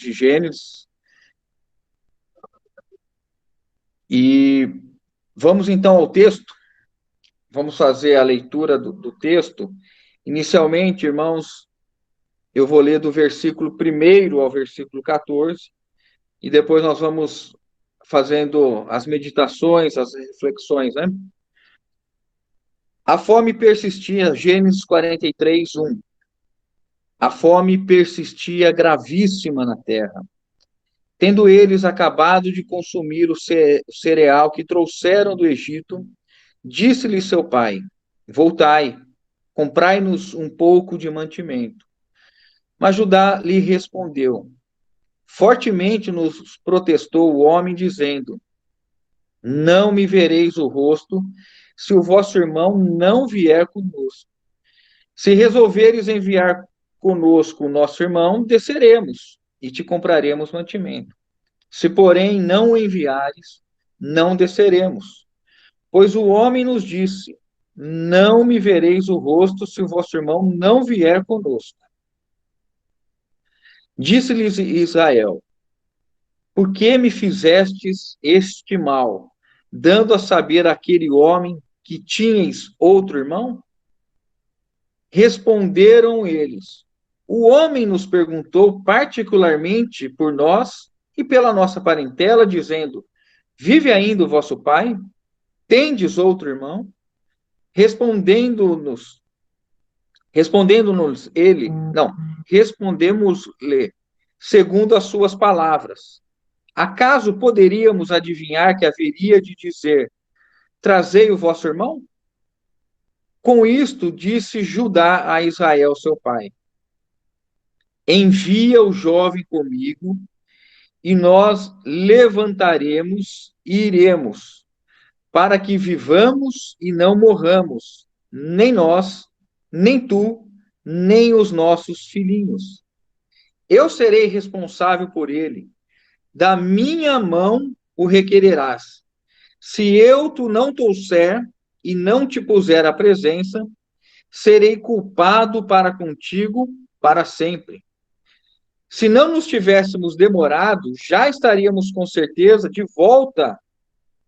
de Gênesis. E vamos então ao texto, vamos fazer a leitura do texto. Inicialmente, irmãos, eu vou ler do versículo 1 ao versículo 14, e depois nós vamos fazendo as meditações, as reflexões, né? A fome persistia, Gênesis 43, 1. A fome persistia gravíssima na terra. Tendo eles acabado de consumir o cereal que trouxeram do Egito, disse-lhe seu pai: Voltai, comprai-nos um pouco de mantimento. Mas Judá lhe respondeu: Fortemente nos protestou o homem, dizendo: Não me vereis o rosto, se o vosso irmão não vier conosco. Se resolveres enviar conosco o nosso irmão, desceremos e te compraremos mantimento. Se, porém, não o enviares, não desceremos. Pois o homem nos disse: Não me vereis o rosto, se o vosso irmão não vier conosco. Disse-lhes Israel: Por que me fizestes este mal, dando a saber àquele homem que tinhas outro irmão? Responderam eles: O homem nos perguntou particularmente por nós e pela nossa parentela, dizendo: Vive ainda o vosso pai? Tendes outro irmão? Respondendo-nos, respondendo-nos ele, não, respondemos-lhe segundo as suas palavras. Acaso poderíamos adivinhar que haveria de dizer: Trazei o vosso irmão? Com isto disse Judá a Israel, seu pai: Envia o jovem comigo, e nós levantaremos e iremos, para que vivamos e não morramos, nem nós, nem tu, nem os nossos filhinhos. Eu serei responsável por ele. Da minha mão o requererás. Se eu tu não trouxer e não te puser à presença, serei culpado para contigo para sempre. Se não nos tivéssemos demorado, já estaríamos com certeza de volta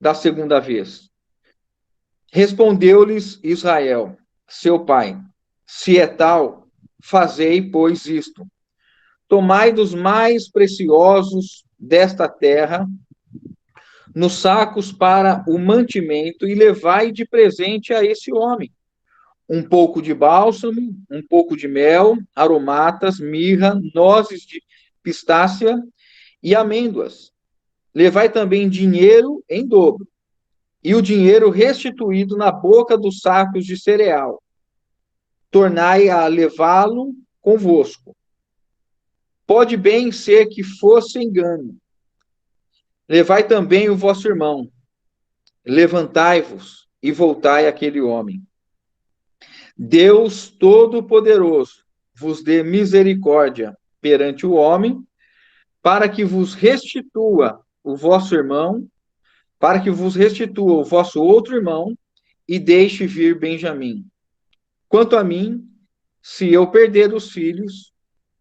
da segunda vez. Respondeu-lhes Israel, seu pai: Se é tal, fazei, pois, isto. Tomai dos mais preciosos desta terra, nos sacos para o mantimento, e levai de presente a esse homem um pouco de bálsamo, um pouco de mel, aromatas, mirra, nozes de pistácia e amêndoas. Levai também dinheiro em dobro, e o dinheiro restituído na boca dos sacos de cereal. Tornai a levá-lo convosco. Pode bem ser que fosse engano. Levai também o vosso irmão. Levantai-vos e voltai àquele homem. Deus Todo-Poderoso vos dê misericórdia perante o homem, para que vos restitua o vosso irmão, para que vos restitua o vosso outro irmão, e deixe vir Benjamim. Quanto a mim, se eu perder os filhos,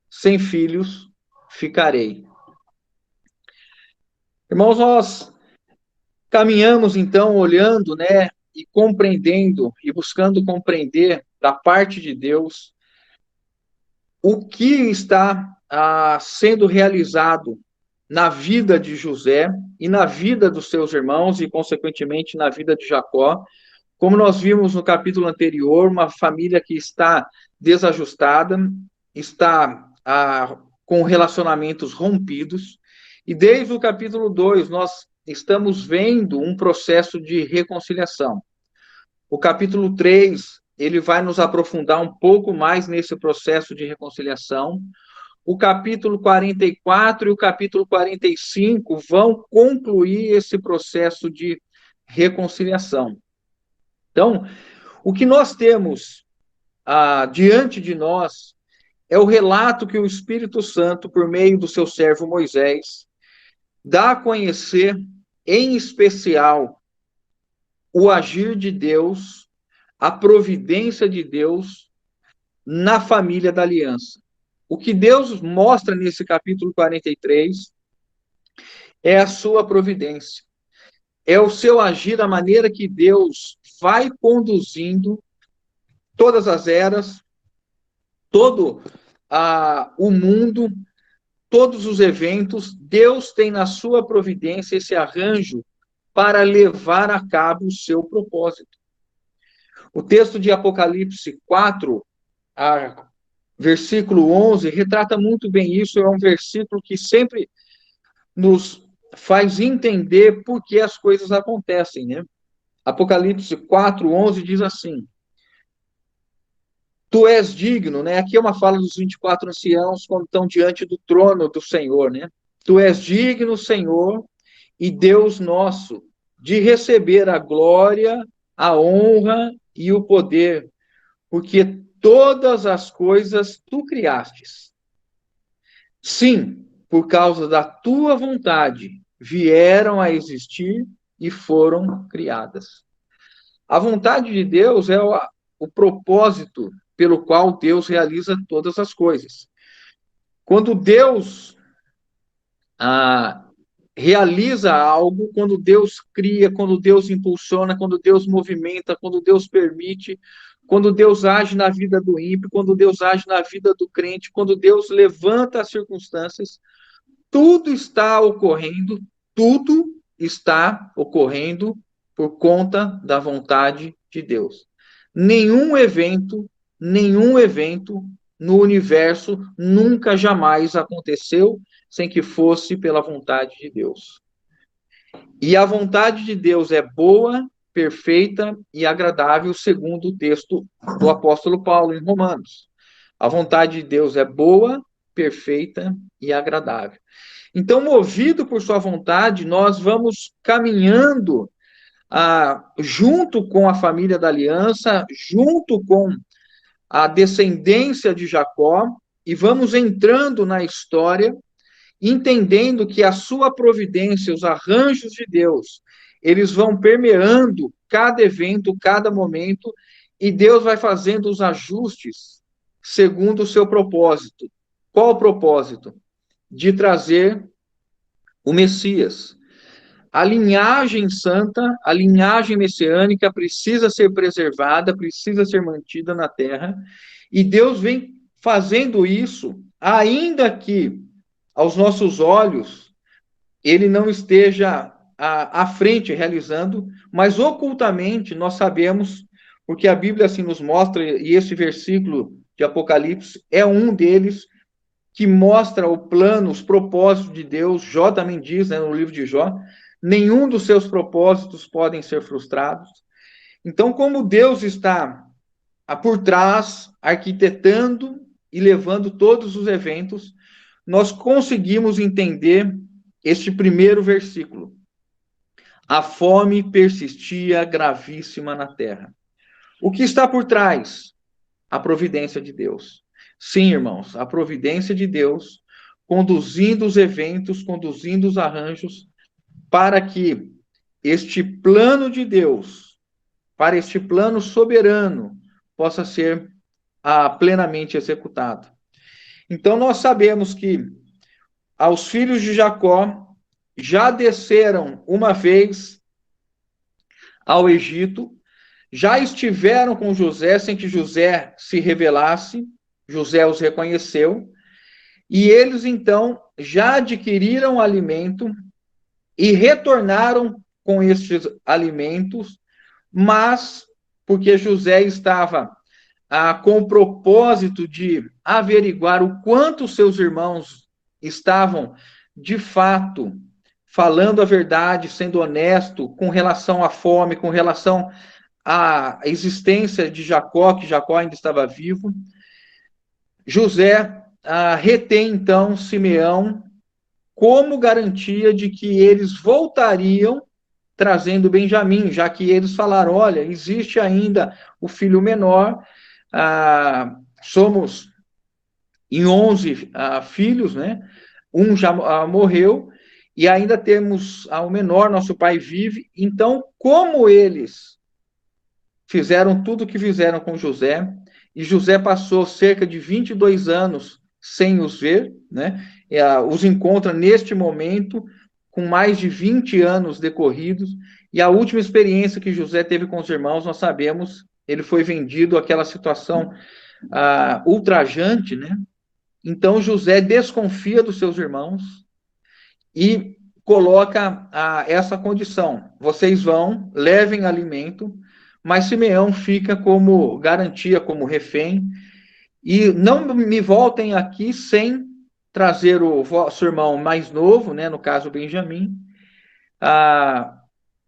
sem filhos ficarei. Irmãos, nós caminhamos então olhando, né, e compreendendo e buscando compreender da parte de Deus o que está sendo realizado na vida de José e na vida dos seus irmãos e, consequentemente, na vida de Jacó. Como nós vimos no capítulo anterior, uma família que está desajustada, está com relacionamentos rompidos, e desde o capítulo 2 nós estamos vendo um processo de reconciliação. O capítulo 3 ele vai nos aprofundar um pouco mais nesse processo de reconciliação. O capítulo 44 e o capítulo 45 vão concluir esse processo de reconciliação. Então, o que nós temos diante de nós é o relato que o Espírito Santo, por meio do seu servo Moisés, dá a conhecer, em especial, o agir de Deus, a providência de Deus na família da aliança. o que Deus mostra nesse capítulo 43 é a sua providência. É o seu agir, a maneira que Deus vai conduzindo todas as eras, todo o mundo, todos os eventos. Deus tem na sua providência esse arranjo para levar a cabo o seu propósito. O texto de Apocalipse 4, versículo 11, retrata muito bem isso. É um versículo que sempre nos faz entender por que as coisas acontecem, né? Apocalipse 4, 11 diz assim: Tu és digno, né? Aqui é uma fala dos 24 anciãos quando estão diante do trono do Senhor, né? Tu és digno, Senhor, e Deus nosso, de receber a glória, a honra e o poder, porque todas as coisas tu criastes. Sim, por causa da tua vontade, vieram a existir e foram criadas. A vontade de Deus é o propósito pelo qual Deus realiza todas as coisas. Quando Deus realiza algo, quando Deus cria, quando Deus impulsiona, quando Deus movimenta, quando Deus permite, quando Deus age na vida do ímpio, quando Deus age na vida do crente, quando Deus levanta as circunstâncias, tudo está ocorrendo por conta da vontade de Deus. Nenhum evento no universo nunca jamais aconteceu sem que fosse pela vontade de Deus. E a vontade de Deus é boa, perfeita e agradável, segundo o texto do apóstolo Paulo em Romanos. A vontade de Deus é boa, perfeita e agradável. Então, movido por sua vontade, nós vamos caminhando junto com a família da aliança, junto com a descendência de Jacó, e vamos entrando na história, entendendo que a sua providência, os arranjos de Deus, eles vão permeando cada evento, cada momento, e Deus vai fazendo os ajustes segundo o seu propósito. Qual o propósito? De trazer o Messias. A linhagem santa, a linhagem messiânica precisa ser preservada, precisa ser mantida na terra, e Deus vem fazendo isso, ainda que aos nossos olhos ele não esteja à frente realizando, mas ocultamente nós sabemos, porque a Bíblia assim nos mostra, e esse versículo de Apocalipse é um deles, que mostra o plano, os propósitos de Deus. Jó também diz, né, no livro de Jó, nenhum dos seus propósitos podem ser frustrados. Então, como Deus está por trás, arquitetando e levando todos os eventos, nós conseguimos entender este primeiro versículo. A fome persistia gravíssima na terra. O que está por trás? A providência de Deus. Sim, irmãos, a providência de Deus conduzindo os eventos, conduzindo os arranjos, para que este plano de Deus, para este plano soberano, possa ser plenamente executado. Então, nós sabemos que aos filhos de Jacó já desceram uma vez ao Egito, já estiveram com José sem que José se revelasse, José os reconheceu, e eles então já adquiriram alimento e retornaram com estes alimentos, mas porque José estava com o propósito de averiguar o quanto seus irmãos estavam, de fato, falando a verdade, sendo honesto com relação à fome, com relação à existência de Jacó, que Jacó ainda estava vivo. José retém, então, Simeão como garantia de que eles voltariam trazendo Benjamim, já que eles falaram, olha, existe ainda o filho menor, somos em 11 filhos, né? Um já morreu, e ainda temos o menor, nosso pai vive. Então, como eles fizeram tudo o que fizeram com José, e José passou cerca de 22 anos sem os ver, né? Os encontra neste momento, com mais de 20 anos decorridos, e a última experiência que José teve com os irmãos, nós sabemos, ele foi vendido àquela situação ultrajante, né? Então José desconfia dos seus irmãos e coloca essa condição: vocês vão, levem alimento, mas Simeão fica como garantia, como refém, e não me voltem aqui sem trazer o vosso irmão mais novo, né, no caso Benjamim,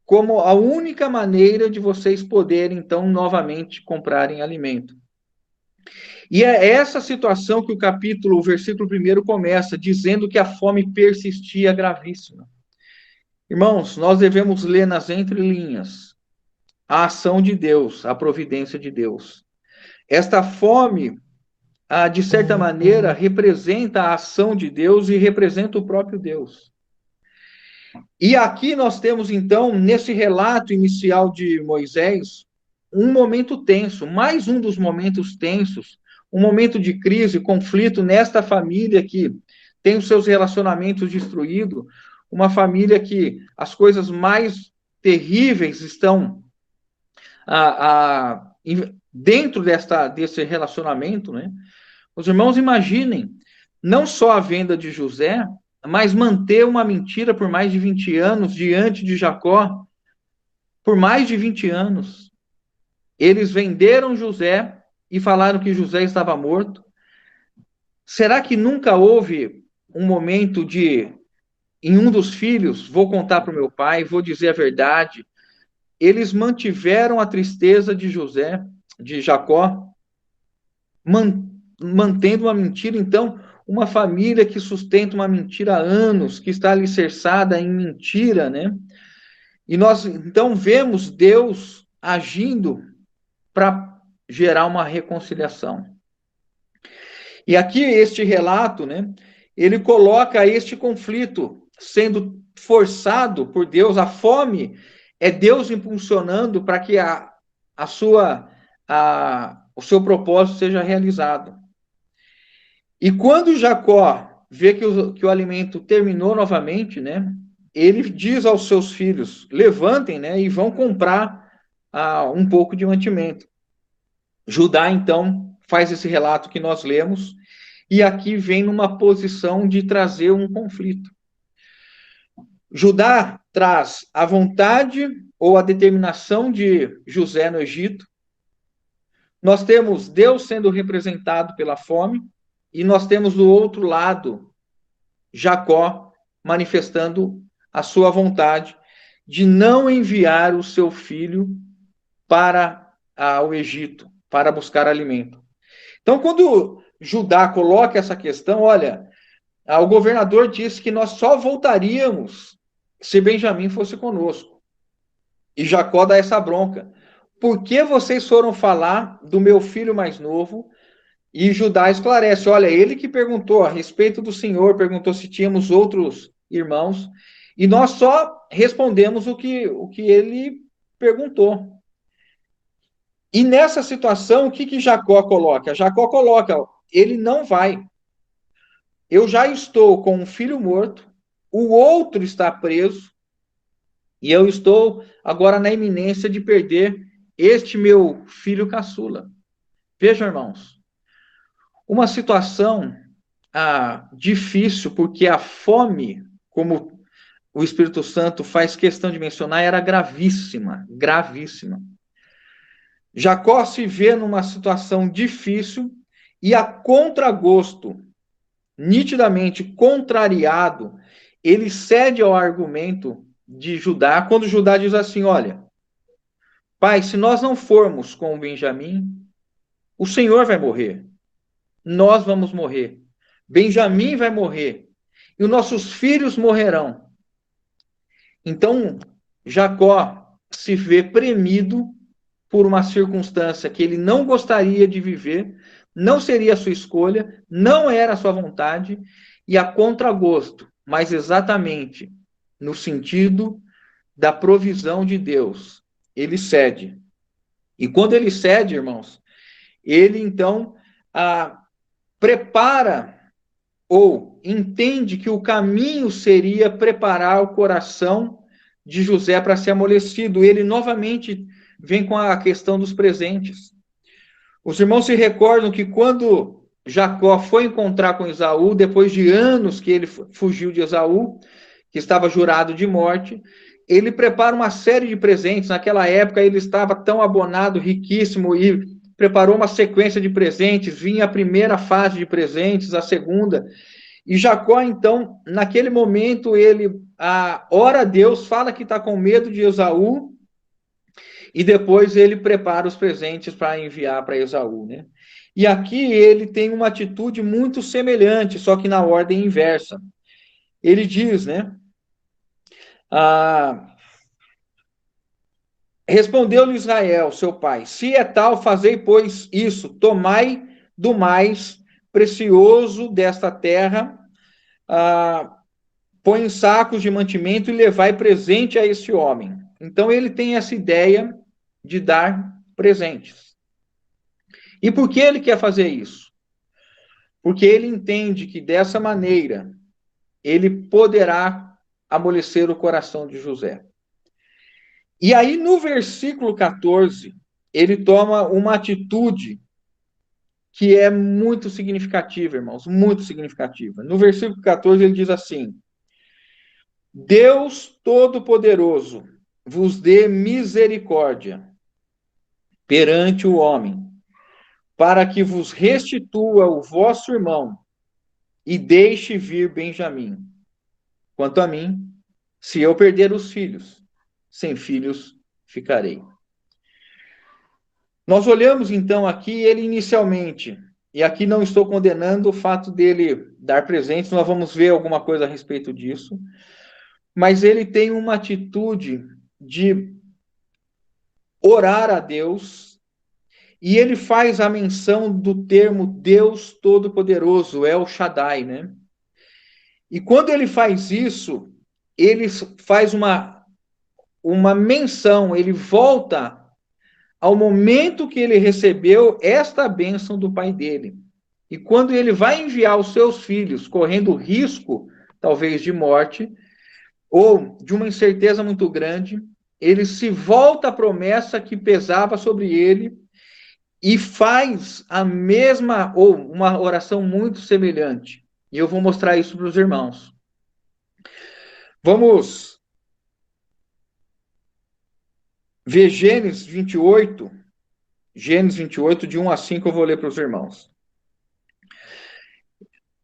como a única maneira de vocês poderem, então, novamente comprarem alimento. E é essa situação que o versículo 1 começa, dizendo que a fome persistia gravíssima. Irmãos, nós devemos ler nas entrelinhas a ação de Deus, a providência de Deus. Esta fome, de certa maneira, representa a ação de Deus e representa o próprio Deus. E aqui nós temos, então, nesse relato inicial de Moisés, um momento tenso, mais um dos momentos tensos, um momento de crise, conflito nesta família que tem os seus relacionamentos destruídos, uma família que as coisas mais terríveis estão dentro desse relacionamento, né? Os irmãos imaginem, não só a venda de José, mas manter uma mentira por mais de 20 anos diante de Jacó, por mais de 20 anos. Eles venderam José e falaram que José estava morto. Será que nunca houve um momento em um dos filhos, vou contar para o meu pai, vou dizer a verdade? Eles mantiveram a tristeza de José, de Jacó, mantendo uma mentira. Então, uma família que sustenta uma mentira há anos, que está alicerçada em mentira, né? E nós, então, vemos Deus agindo para gerar uma reconciliação. E aqui, este relato, né? Ele coloca este conflito sendo forçado por Deus, a fome é Deus impulsionando para que o seu propósito seja realizado. E quando Jacó vê que o alimento terminou novamente, né, ele diz aos seus filhos: levantem, né, e vão comprar um pouco de mantimento. Judá, então, faz esse relato que nós lemos, e aqui vem numa posição de trazer um conflito. Judá traz a vontade ou a determinação de José no Egito. Nós temos Deus sendo representado pela fome, e nós temos do outro lado Jacó manifestando a sua vontade de não enviar o seu filho para o Egito, para buscar alimento. Então, quando Judá coloca essa questão, olha, o governador disse que nós só voltaríamos se Benjamim fosse conosco. E Jacó dá essa bronca. Por que vocês foram falar do meu filho mais novo? E Judá esclarece, olha, ele que perguntou a respeito do Senhor, perguntou se tínhamos outros irmãos, e nós só respondemos o que ele perguntou. E nessa situação, o que Jacó coloca? Jacó coloca, ele não vai. Eu já estou com um filho morto, o outro está preso, e eu estou agora na iminência de perder este meu filho caçula. Vejam, irmãos, uma situação difícil, porque a fome, como o Espírito Santo faz questão de mencionar, era gravíssima, gravíssima. Jacó se vê numa situação difícil e a contragosto, nitidamente contrariado, ele cede ao argumento de Judá, quando Judá diz assim, olha, pai, se nós não formos com Benjamim, o Senhor vai morrer, nós vamos morrer, Benjamim vai morrer, e os nossos filhos morrerão. Então, Jacó se vê premido por uma circunstância que ele não gostaria de viver, não seria a sua escolha, não era a sua vontade, e a contragosto, mas exatamente no sentido da provisão de Deus, ele cede. E quando ele cede, irmãos, ele então prepara ou entende que o caminho seria preparar o coração de José para ser amolecido. Ele novamente vem com a questão dos presentes. Os irmãos se recordam que quando Jacó foi encontrar com Esaú, depois de anos que ele fugiu de Esaú, que estava jurado de morte, ele prepara uma série de presentes. Naquela época ele estava tão abonado, riquíssimo, e preparou uma sequência de presentes. Vinha a primeira fase de presentes, a segunda. E Jacó, então, naquele momento, ele ora a Deus, fala que está com medo de Esaú, e depois ele prepara os presentes para enviar para Esaú, né? E aqui ele tem uma atitude muito semelhante, só que na ordem inversa. Ele diz, né? Respondeu-lhe Israel, seu pai: se é tal, fazei, pois, isso, tomai do mais precioso desta terra, põe em sacos de mantimento e levai presente a esse homem. Então ele tem essa ideia de dar presentes. E por que ele quer fazer isso? Porque ele entende que dessa maneira ele poderá amolecer o coração de José. E aí no versículo 14, ele toma uma atitude que é muito significativa, irmãos, muito significativa. No versículo 14 ele diz assim: Deus Todo-Poderoso vos dê misericórdia perante o homem, para que vos restitua o vosso irmão e deixe vir Benjamim. Quanto a mim, se eu perder os filhos, sem filhos ficarei. Nós olhamos então aqui ele inicialmente, e aqui não estou condenando o fato dele dar presentes, nós vamos ver alguma coisa a respeito disso, mas ele tem uma atitude de orar a Deus, e ele faz a menção do termo Deus Todo-Poderoso, El Shaddai, né? E quando ele faz isso, ele faz uma menção, ele volta ao momento que ele recebeu esta bênção do pai dele. E quando ele vai enviar os seus filhos, correndo risco, talvez, de morte, ou de uma incerteza muito grande, ele se volta à promessa que pesava sobre ele e faz a mesma, ou uma oração muito semelhante. E eu vou mostrar isso para os irmãos. Vamos ver Gênesis 28, de 1 a 5, eu vou ler para os irmãos.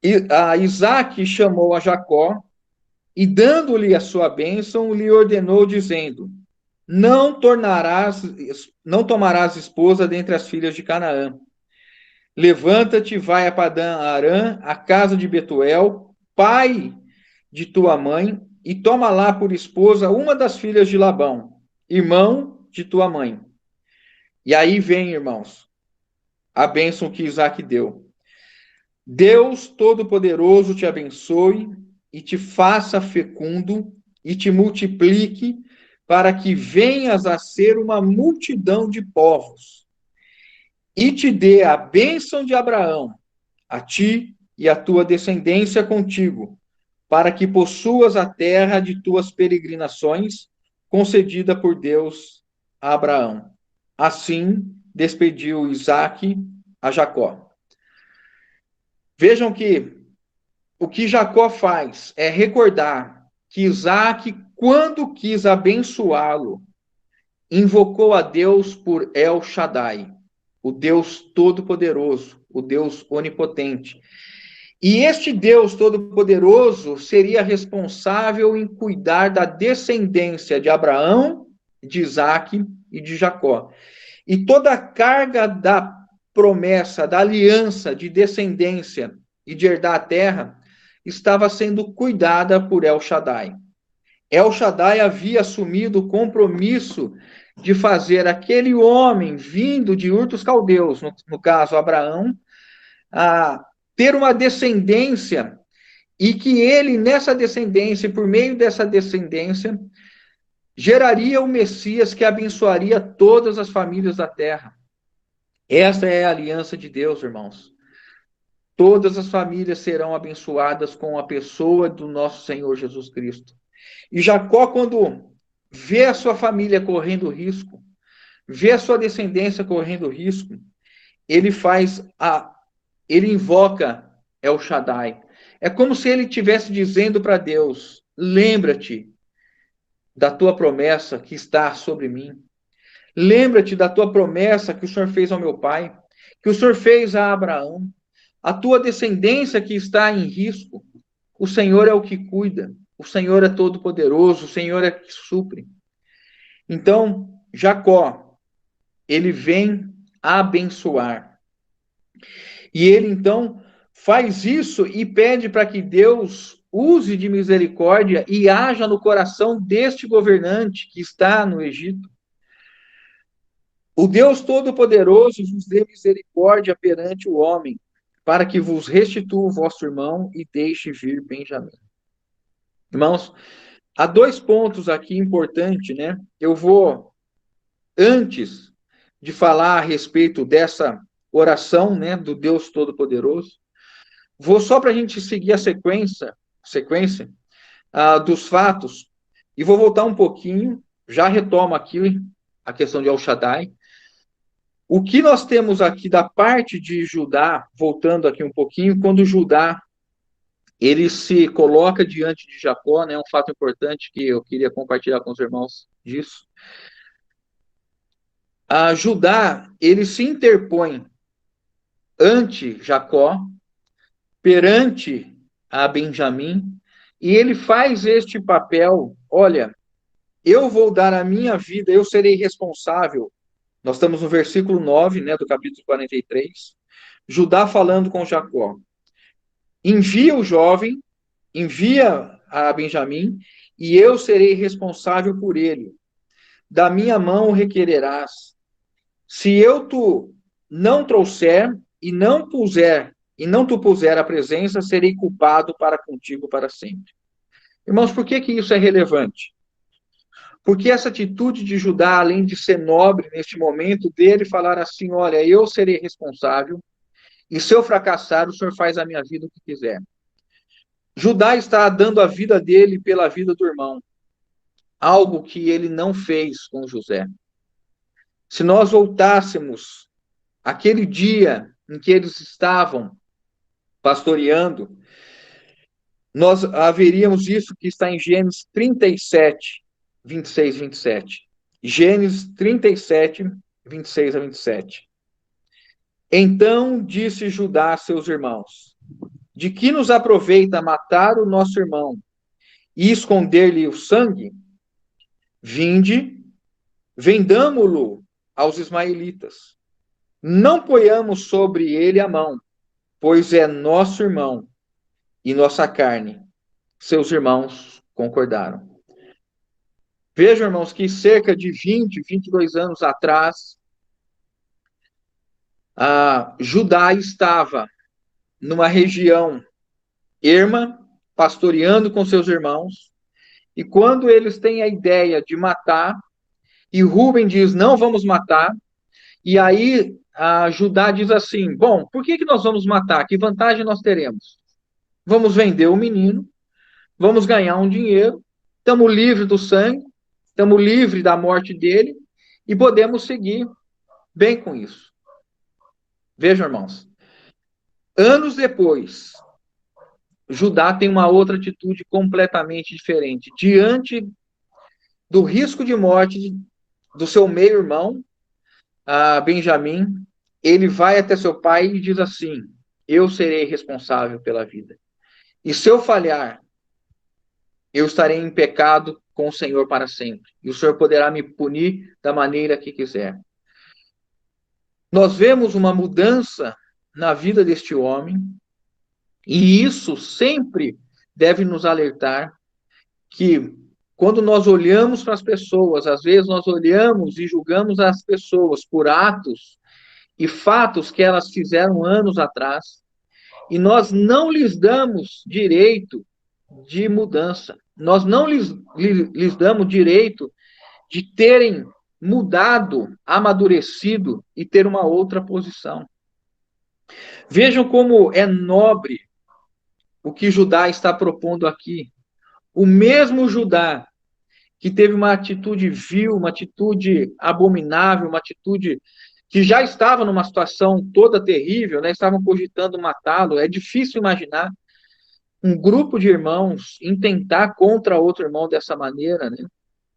E a Isaac chamou a Jacó e, dando-lhe a sua bênção, lhe ordenou, dizendo: não tomarás esposa dentre as filhas de Canaã. Levanta-te, vai a Padã-Arã, a casa de Betuel, pai de tua mãe, e toma lá por esposa uma das filhas de Labão, irmão de tua mãe. E aí vem, irmãos, a bênção que Isaac deu. Deus Todo-Poderoso te abençoe e te faça fecundo e te multiplique, para que venhas a ser uma multidão de povos, e te dê a bênção de Abraão, a ti e a tua descendência contigo, para que possuas a terra de tuas peregrinações, concedida por Deus a Abraão. Assim despediu Isaque a Jacó. Vejam que o que Jacó faz é recordar que Isaque, quando quis abençoá-lo, invocou a Deus por El Shaddai, o Deus Todo-Poderoso, o Deus Onipotente. E este Deus Todo-Poderoso seria responsável em cuidar da descendência de Abraão, de Isaque e de Jacó. E toda a carga da promessa, da aliança de descendência e de herdar a terra, estava sendo cuidada por El Shaddai. El Shaddai havia assumido o compromisso de fazer aquele homem vindo de Ur dos Caldeus, no caso Abraão, ter uma descendência, e que ele, nessa descendência, por meio dessa descendência, geraria o Messias que abençoaria todas as famílias da terra. Essa é a aliança de Deus, irmãos. todas as famílias serão abençoadas com a pessoa do nosso Senhor Jesus Cristo. E Jacó, quando vê a sua família correndo risco, vê a sua descendência correndo risco, ele invoca El Shaddai. É como se ele estivesse dizendo para Deus: lembra-te da tua promessa que está sobre mim. Lembra-te da tua promessa que o Senhor fez ao meu pai, que o Senhor fez a Abraão. A tua descendência que está em risco, o Senhor é o que cuida, o Senhor é todo-poderoso, o Senhor é que supre. Então, Jacó, ele vem abençoar. E ele, então, faz isso e pede para que Deus use de misericórdia e haja no coração deste governante que está no Egito. O Deus Todo-Poderoso vos dê misericórdia perante o homem, para que vos restitua o vosso irmão e deixe vir Benjamim. Irmãos, há 2 pontos aqui importantes, né? Eu vou, antes de falar a respeito dessa oração, né, do Deus Todo-Poderoso, vou só para a gente seguir a sequência dos fatos, e vou voltar um pouquinho, já retomo aqui a questão de El Shaddai. O que nós temos aqui da parte de Judá, voltando aqui um pouquinho, quando Judá ele se coloca diante de Jacó, né, um fato importante que eu queria compartilhar com os irmãos disso. Judá, ele se interpõe ante Jacó, perante a Benjamim, e ele faz este papel: olha, eu vou dar a minha vida, eu serei responsável. Nós estamos no versículo 9, né, do capítulo 43. Judá falando com Jacó: envia o jovem, envia a Benjamim, e eu serei responsável por ele. Da minha mão o requererás. Se eu tu não trouxer e não tu puser a presença, serei culpado para contigo para sempre. Irmãos, por que isso é relevante? Porque essa atitude de Judá, além de ser nobre neste momento, dele falar assim: olha, eu serei responsável, e se eu fracassar, o Senhor faz a minha vida o que quiser. Judá está dando a vida dele pela vida do irmão, algo que ele não fez com José. Se nós voltássemos aquele dia em que eles estavam pastoreando, nós haveríamos isso que está em Gênesis 37, 26, 27. Gênesis 37, 26 a 27. Então disse Judá a seus irmãos: de que nos aproveita matar o nosso irmão e esconder-lhe o sangue? Vinde, vendamo-lo aos ismaelitas. Não ponhamos sobre ele a mão, pois é nosso irmão e nossa carne. Seus irmãos concordaram. Vejam, irmãos, que cerca de 20, 22 anos atrás, Judá estava numa região erma, pastoreando com seus irmãos, e quando eles têm a ideia de matar, e Rúben diz: não vamos matar, e aí Judá diz assim: bom, por que nós vamos matar? Que vantagem nós teremos? Vamos vender o menino, vamos ganhar um dinheiro, estamos livres do sangue, estamos livres da morte dele, e podemos seguir bem com isso. Vejam, irmãos, anos depois, Judá tem uma outra atitude completamente diferente. Diante do risco de morte do seu meio-irmão, Benjamim, ele vai até seu pai e diz assim: eu serei responsável pela vida. E se eu falhar, eu estarei em pecado com o Senhor para sempre. E o Senhor poderá me punir da maneira que quiser. Nós vemos uma mudança na vida deste homem, e isso sempre deve nos alertar que quando nós olhamos para as pessoas, às vezes nós olhamos e julgamos as pessoas por atos e fatos que elas fizeram anos atrás, e nós não lhes damos direito de mudança. Nós não lhes damos direito de terem mudado, amadurecido e ter uma outra posição. Vejam como é nobre o que Judá está propondo aqui. O mesmo Judá que teve uma atitude vil, uma atitude abominável, uma atitude que já estava numa situação toda terrível, né? Estavam cogitando matá-lo. É difícil imaginar um grupo de irmãos intentar contra outro irmão dessa maneira, né?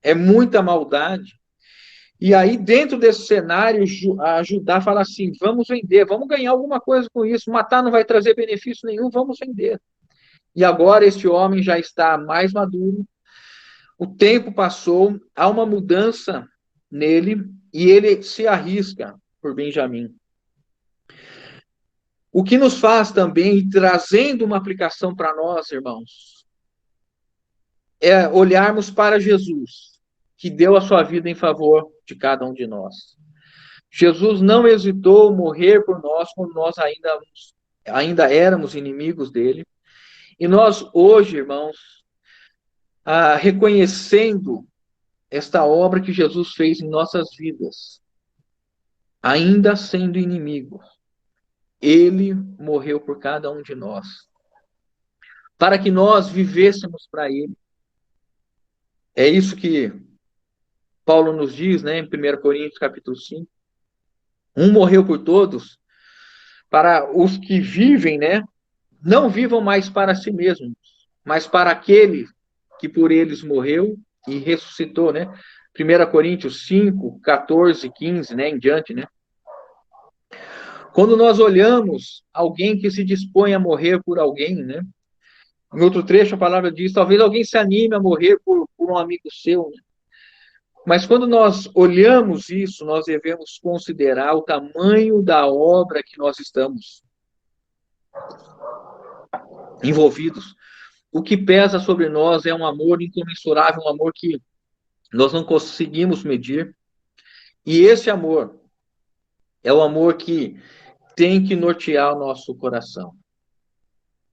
É muita maldade. E aí, dentro desse cenário, a Judá fala assim: vamos vender, vamos ganhar alguma coisa com isso. Matar não vai trazer benefício nenhum, vamos vender. E agora este homem já está mais maduro, o tempo passou, há uma mudança nele e ele se arrisca por Benjamim. O que nos faz também, trazendo uma aplicação para nós, irmãos, é olharmos para Jesus, que deu a sua vida em favor de cada um de nós. Jesus não hesitou morrer por nós quando nós ainda éramos inimigos dele. E nós hoje, irmãos, reconhecendo esta obra que Jesus fez em nossas vidas, ainda sendo inimigo, ele morreu por cada um de nós, para que nós vivêssemos para ele. É isso que Paulo nos diz, né, em 1 Coríntios capítulo 5. Um morreu por todos, para os que vivem, né, não vivam mais para si mesmos, mas para aquele que por eles morreu e ressuscitou, né? 1 Coríntios 5, 14, 15, né, em diante, né? Quando nós olhamos alguém que se dispõe a morrer por alguém, né? Em outro trecho a palavra diz, talvez alguém se anime a morrer por um amigo seu, né? Mas quando nós olhamos isso, nós devemos considerar o tamanho da obra que nós estamos envolvidos. O que pesa sobre nós é um amor incomensurável, um amor que nós não conseguimos medir. E esse amor é o amor que tem que nortear o nosso coração.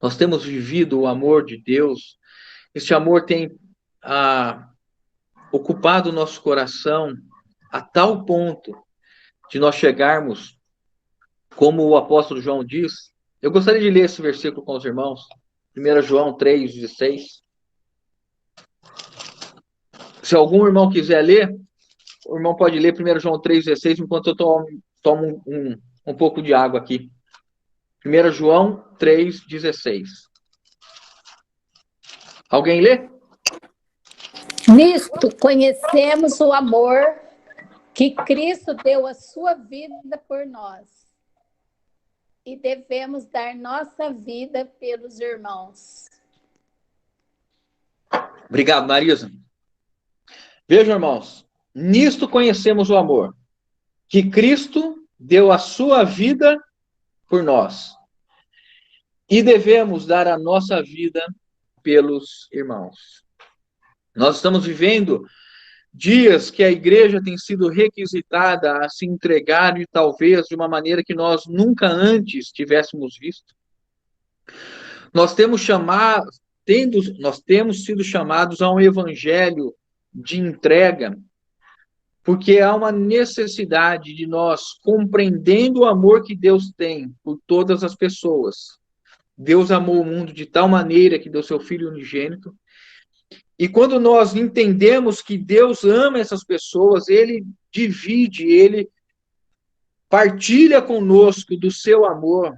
Nós temos vivido o amor de Deus. Esse amor tem ocupado o nosso coração a tal ponto de nós chegarmos, como o apóstolo João diz. Eu gostaria de ler esse versículo com os irmãos. 1 João 3,16. Se algum irmão quiser ler, o irmão pode ler 1 João 3,16, enquanto eu tomo um pouco de água aqui. 1 João 3,16. Alguém lê? Nisto conhecemos o amor que Cristo deu a sua vida por nós e devemos dar nossa vida pelos irmãos. Obrigado, Marisa. Vejam, irmãos, nisto conhecemos o amor, que Cristo deu a sua vida por nós e devemos dar a nossa vida pelos irmãos. Nós estamos vivendo dias que a igreja tem sido requisitada a se entregar e talvez de uma maneira que nós nunca antes tivéssemos visto. Nós temos sido chamados a um evangelho de entrega, porque há uma necessidade de nós, compreendendo o amor que Deus tem por todas as pessoas. Deus amou o mundo de tal maneira que deu seu Filho unigênito. E quando nós entendemos que Deus ama essas pessoas, Ele divide, Ele partilha conosco do seu amor,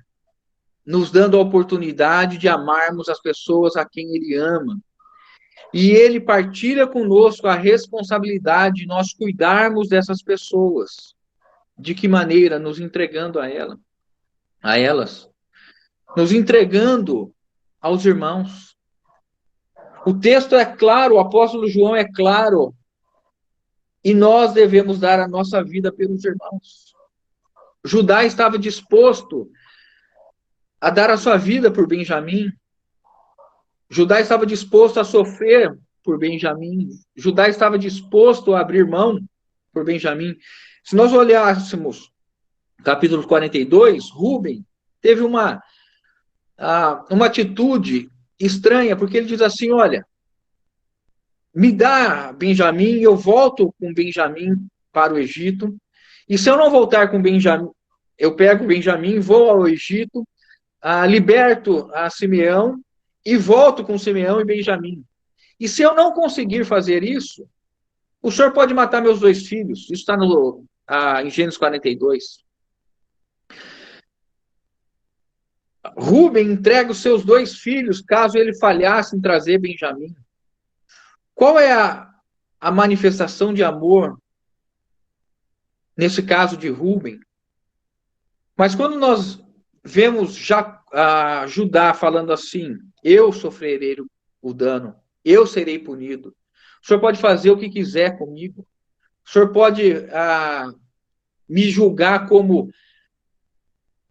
nos dando a oportunidade de amarmos as pessoas a quem Ele ama. E Ele partilha conosco a responsabilidade de nós cuidarmos dessas pessoas. De que maneira? Nos entregando a elas. Nos entregando aos irmãos. O texto é claro, o apóstolo João é claro. E nós devemos dar a nossa vida pelos irmãos. Judá estava disposto a dar a sua vida por Benjamim. Judá estava disposto a sofrer por Benjamim. Judá estava disposto a abrir mão por Benjamim. Se nós olhássemos capítulo 42, Rúben teve uma atitude estranha, porque ele diz assim, olha, me dá Benjamim, eu volto com Benjamim para o Egito, e se eu não voltar com Benjamim, eu pego Benjamim, vou ao Egito, liberto a Simeão e volto com Simeão e Benjamim. E se eu não conseguir fazer isso, o senhor pode matar meus 2 filhos. Isso está em Gênesis 42. Rúben entrega os seus 2 filhos caso ele falhasse em trazer Benjamim. Qual é a manifestação de amor nesse caso de Rúben? Mas quando nós vemos Judá falando assim, eu sofrerei o dano, eu serei punido. O senhor pode fazer o que quiser comigo. O senhor pode me julgar como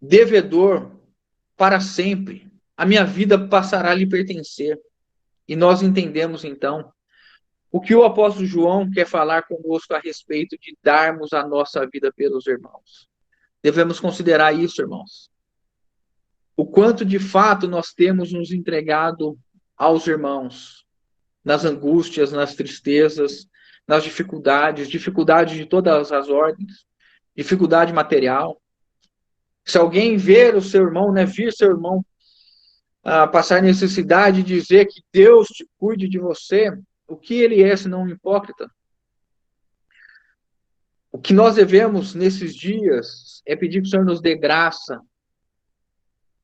devedor para sempre. A minha vida passará a lhe pertencer. E nós entendemos, então, o que o apóstolo João quer falar conosco a respeito de darmos a nossa vida pelos irmãos. Devemos considerar isso, irmãos. O quanto de fato nós temos nos entregado aos irmãos, nas angústias, nas tristezas, nas dificuldades de todas as ordens, dificuldade material. Se alguém ver o seu irmão, vir seu irmão passar necessidade, dizer que Deus te cuide de você, o que ele é senão um hipócrita? O que nós devemos nesses dias é pedir que o Senhor nos dê graça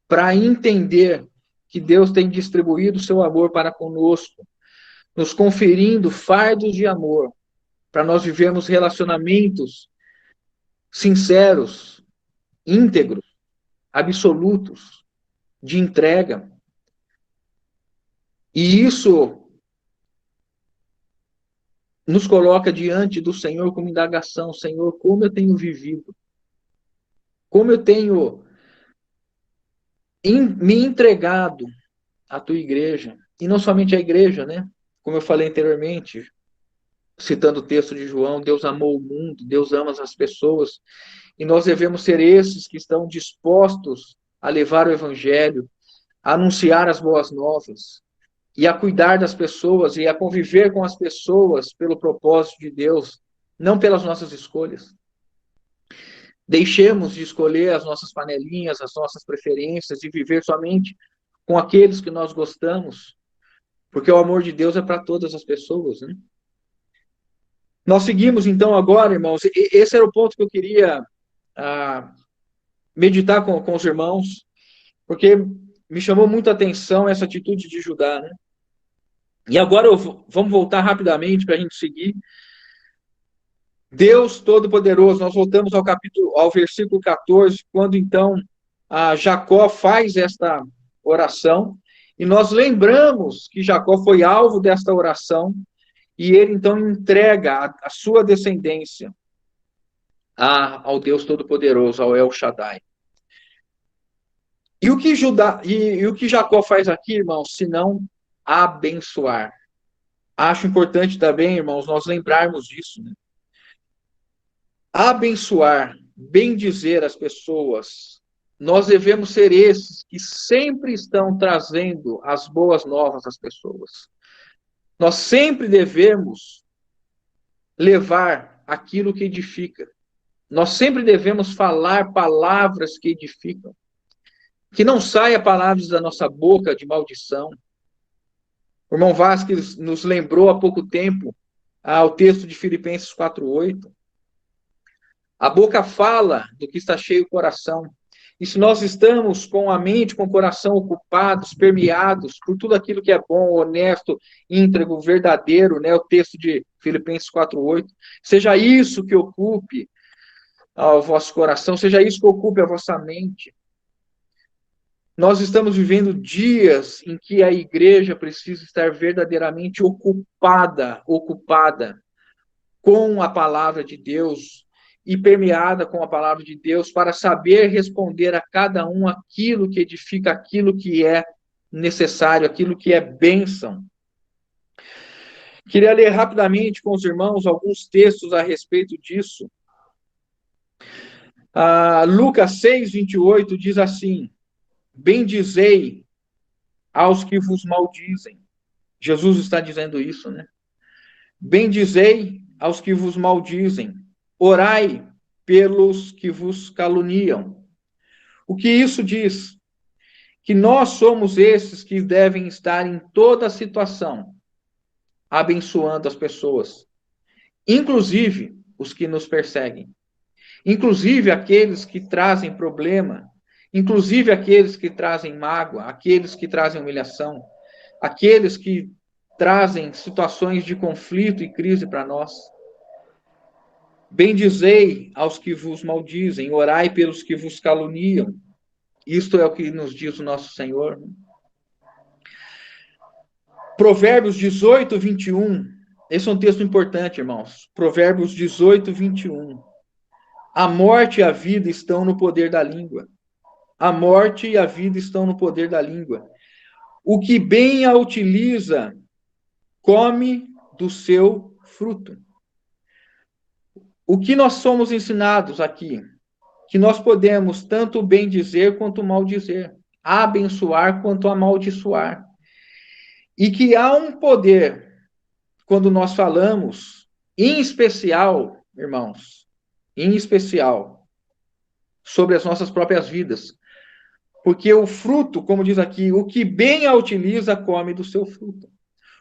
para entender que Deus tem distribuído o seu amor para conosco, nos conferindo fardos de amor, para nós vivermos relacionamentos sinceros, íntegros, absolutos, de entrega. E isso nos coloca diante do Senhor como indagação: Senhor, como eu tenho vivido? Como eu tenho me entregado à tua igreja? E não somente à igreja, né? Como eu falei anteriormente, citando o texto de João, Deus amou o mundo, Deus ama as pessoas, e nós devemos ser esses que estão dispostos a levar o evangelho, a anunciar as boas novas, e a cuidar das pessoas, e a conviver com as pessoas pelo propósito de Deus, não pelas nossas escolhas. Deixemos de escolher as nossas panelinhas, as nossas preferências, e viver somente com aqueles que nós gostamos, porque o amor de Deus é para todas as pessoas, né? Nós seguimos, então, agora, irmãos, esse era o ponto que eu queria meditar com os irmãos, porque me chamou muito a atenção essa atitude de Judá, né? E agora vamos voltar rapidamente para a gente seguir. Deus Todo-Poderoso, nós voltamos ao versículo 14, quando então Jacó faz esta oração, e nós lembramos que Jacó foi alvo desta oração, e ele então entrega a sua descendência ao Deus Todo-Poderoso, ao El Shaddai. E o que Jacó faz aqui, irmãos, se não abençoar? Acho importante também, irmãos, nós lembrarmos disso, né? Abençoar, bendizer as pessoas. Nós devemos ser esses que sempre estão trazendo as boas novas às pessoas. Nós sempre devemos levar aquilo que edifica. Nós sempre devemos falar palavras que edificam. Que não saia palavras da nossa boca de maldição. O irmão Vasquez nos lembrou há pouco tempo o texto de Filipenses 4:8. A boca fala do que está cheio o coração. E se nós estamos com a mente, com o coração ocupados, permeados por tudo aquilo que é bom, honesto, íntegro, verdadeiro, né? O texto de Filipenses 4:8. Seja isso que ocupe o vosso coração, seja isso que ocupe a vossa mente. Nós estamos vivendo dias em que a igreja precisa estar verdadeiramente ocupada com a palavra de Deus e permeada com a palavra de Deus para saber responder a cada um aquilo que edifica, aquilo que é necessário, aquilo que é bênção. Queria ler rapidamente com os irmãos alguns textos a respeito disso. Lucas 6:28 diz assim: bendizei aos que vos maldizem. Jesus está dizendo isso, né? Bendizei aos que vos maldizem. Orai pelos que vos caluniam. O que isso diz? Que nós somos esses que devem estar em toda situação, abençoando as pessoas, inclusive os que nos perseguem, inclusive aqueles que trazem problema, inclusive aqueles que trazem mágoa, aqueles que trazem humilhação, aqueles que trazem situações de conflito e crise para nós. Bendizei aos que vos maldizem, orai pelos que vos caluniam. Isto é o que nos diz o nosso Senhor. Provérbios 18, 21. Esse é um texto importante, irmãos. Provérbios 18, 21. A morte e a vida estão no poder da língua. A morte e a vida estão no poder da língua. O que bem a utiliza, come do seu fruto. O que nós somos ensinados aqui? Que nós podemos tanto bem dizer quanto mal dizer, abençoar quanto amaldiçoar. E que há um poder, quando nós falamos, em especial, irmãos, em especial, sobre as nossas próprias vidas. Porque o fruto, como diz aqui, o que bem a utiliza, come do seu fruto.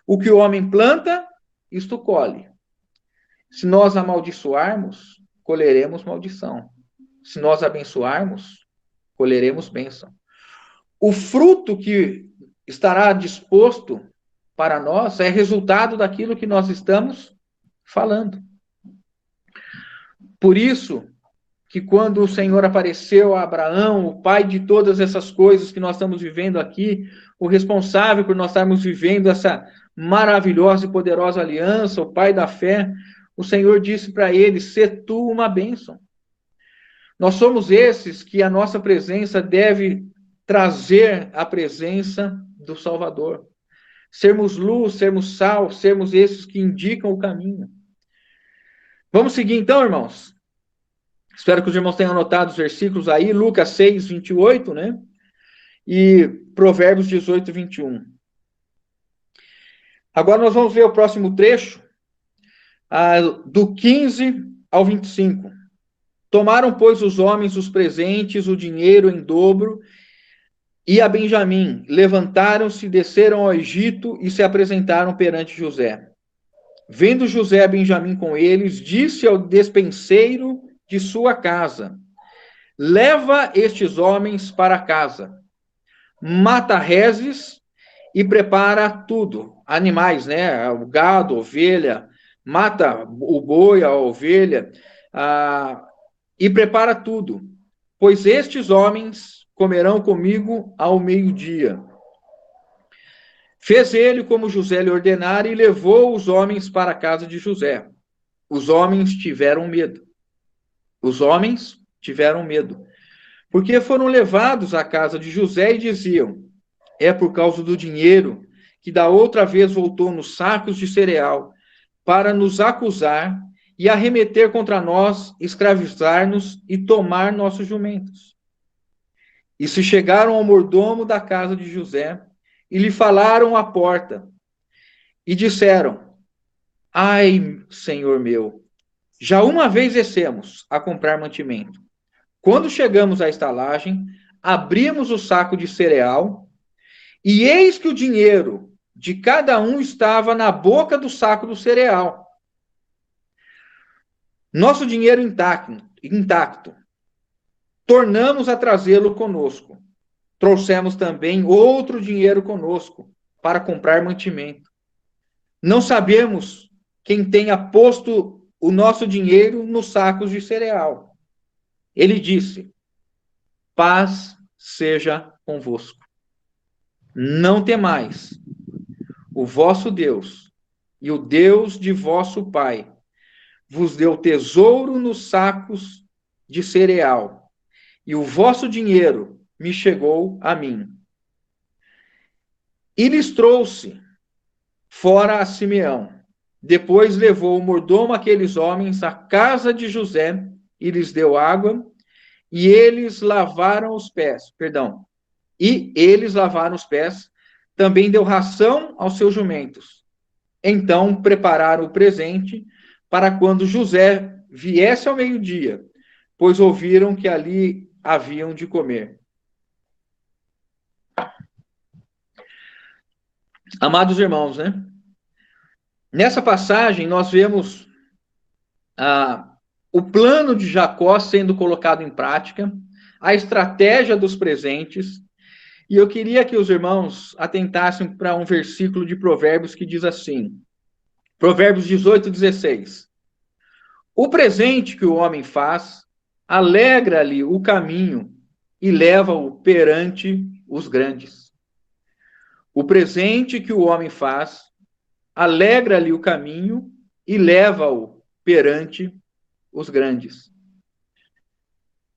O que o homem planta, isto colhe. Se nós amaldiçoarmos, colheremos maldição. Se nós abençoarmos, colheremos bênção. O fruto que estará disposto para nós é resultado daquilo que nós estamos falando. Por isso que quando o Senhor apareceu a Abraão, o pai de todas essas coisas que nós estamos vivendo aqui, o responsável por nós estarmos vivendo essa maravilhosa e poderosa aliança, o pai da fé, o Senhor disse para ele: "Sê tu uma bênção". Nós somos esses que a nossa presença deve trazer a presença do Salvador. Sermos luz, sermos sal, sermos esses que indicam o caminho. Vamos seguir então, irmãos? Espero que os irmãos tenham anotado os versículos aí, Lucas 6, 28, né? E Provérbios 18, 21. Agora nós vamos ver o próximo trecho, do 15 ao 25. Tomaram, pois, os homens os presentes, o dinheiro em dobro, e a Benjamim. Levantaram-se, desceram ao Egito e se apresentaram perante José. Vendo José a Benjamim com eles, disse ao despenseiro de sua casa: "Leva estes homens para casa, mata reses e prepara tudo." Animais, né? O gado, ovelha, mata o boi, a ovelha, e prepara tudo, pois estes homens comerão comigo ao meio-dia. Fez ele como José lhe ordenara e levou os homens para a casa de José. Os homens tiveram medo. Os homens tiveram medo, porque foram levados à casa de José e diziam: "É por causa do dinheiro que da outra vez voltou nos sacos de cereal para nos acusar e arremeter contra nós, escravizar-nos e tomar nossos jumentos." E se chegaram ao mordomo da casa de José e lhe falaram à porta e disseram: "Ai, senhor meu, já uma vez descemos a comprar mantimento. Quando chegamos à estalagem, abrimos o saco de cereal e eis que o dinheiro de cada um estava na boca do saco do cereal. Nosso dinheiro intacto. Tornamos a trazê-lo conosco. Trouxemos também outro dinheiro conosco para comprar mantimento. Não sabemos quem tenha posto o nosso dinheiro nos sacos de cereal." Ele disse: "Paz seja convosco. Não temais. O vosso Deus e o Deus de vosso pai vos deu tesouro nos sacos de cereal, e o vosso dinheiro me chegou a mim." E lhes trouxe fora a Simeão. Depois levou o mordomo aqueles homens à casa de José e lhes deu água, e eles lavaram os pés. Também deu ração aos seus jumentos. Então prepararam o presente para quando José viesse ao meio-dia, pois ouviram que ali haviam de comer. Amados irmãos, né? Nessa passagem, nós vemos o plano de Jacó sendo colocado em prática, a estratégia dos presentes, e eu queria que os irmãos atentassem para um versículo de Provérbios que diz assim, Provérbios 18:16. O presente que o homem faz, alegra-lhe o caminho e leva-o perante os grandes. O presente que o homem faz, alegra-lhe o caminho e leva-o perante os grandes.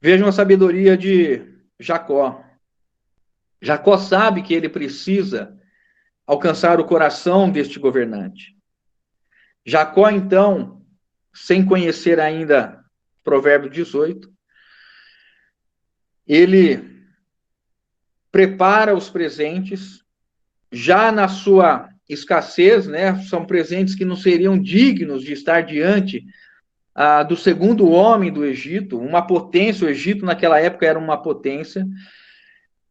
Vejam a sabedoria de Jacó. Jacó sabe que ele precisa alcançar o coração deste governante. Jacó, então, sem conhecer ainda Provérbio 18, ele prepara os presentes, já na sua escassez, né? São presentes que não seriam dignos de estar diante do segundo homem do Egito, uma potência. O Egito naquela época era uma potência,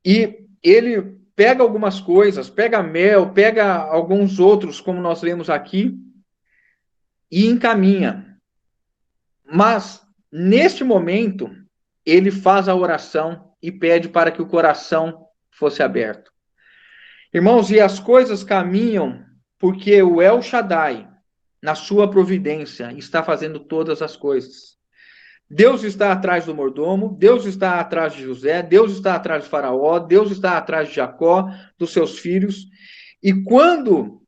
e ele pega algumas coisas, pega mel, pega alguns outros, como nós lemos aqui, e encaminha. Mas, neste momento, ele faz a oração e pede para que o coração fosse aberto. Irmãos, e as coisas caminham porque o El Shaddai, na sua providência, está fazendo todas as coisas. Deus está atrás do mordomo, Deus está atrás de José, Deus está atrás de Faraó, Deus está atrás de Jacó, dos seus filhos. E quando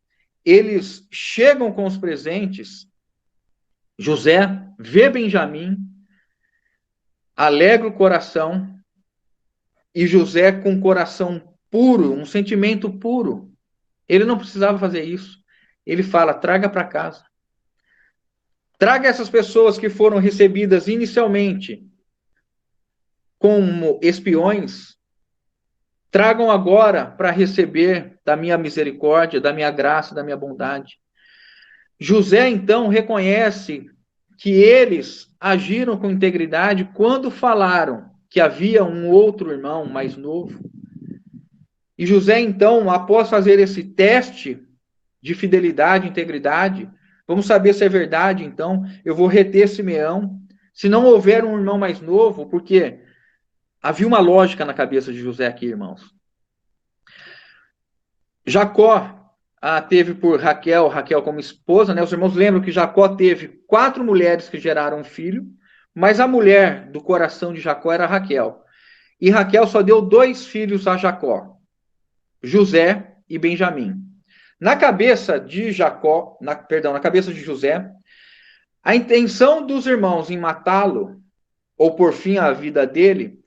eles chegam com os presentes, José vê Benjamim, alegra o coração, e José com o coração puro, um sentimento puro. Ele não precisava fazer isso. Ele fala, traga para casa. Traga essas pessoas que foram recebidas inicialmente como espiões, tragam agora para receber da minha misericórdia, da minha graça, da minha bondade. José, então, reconhece que eles agiram com integridade quando falaram que havia um outro irmão mais novo. E José, então, após fazer esse teste de fidelidade, integridade, vamos saber se é verdade, então, eu vou reter Simeão. Se não houver um irmão mais novo, porque havia uma lógica na cabeça de José aqui, irmãos. Jacó teve por Raquel como esposa, né? Os irmãos lembram que Jacó teve 4 mulheres que geraram um filho, mas a mulher do coração de Jacó era Raquel. E Raquel só deu 2 filhos a Jacó, José e Benjamim. Na cabeça de Jacó, na cabeça de José, a intenção dos irmãos em matá-lo, ou por fim a vida dele,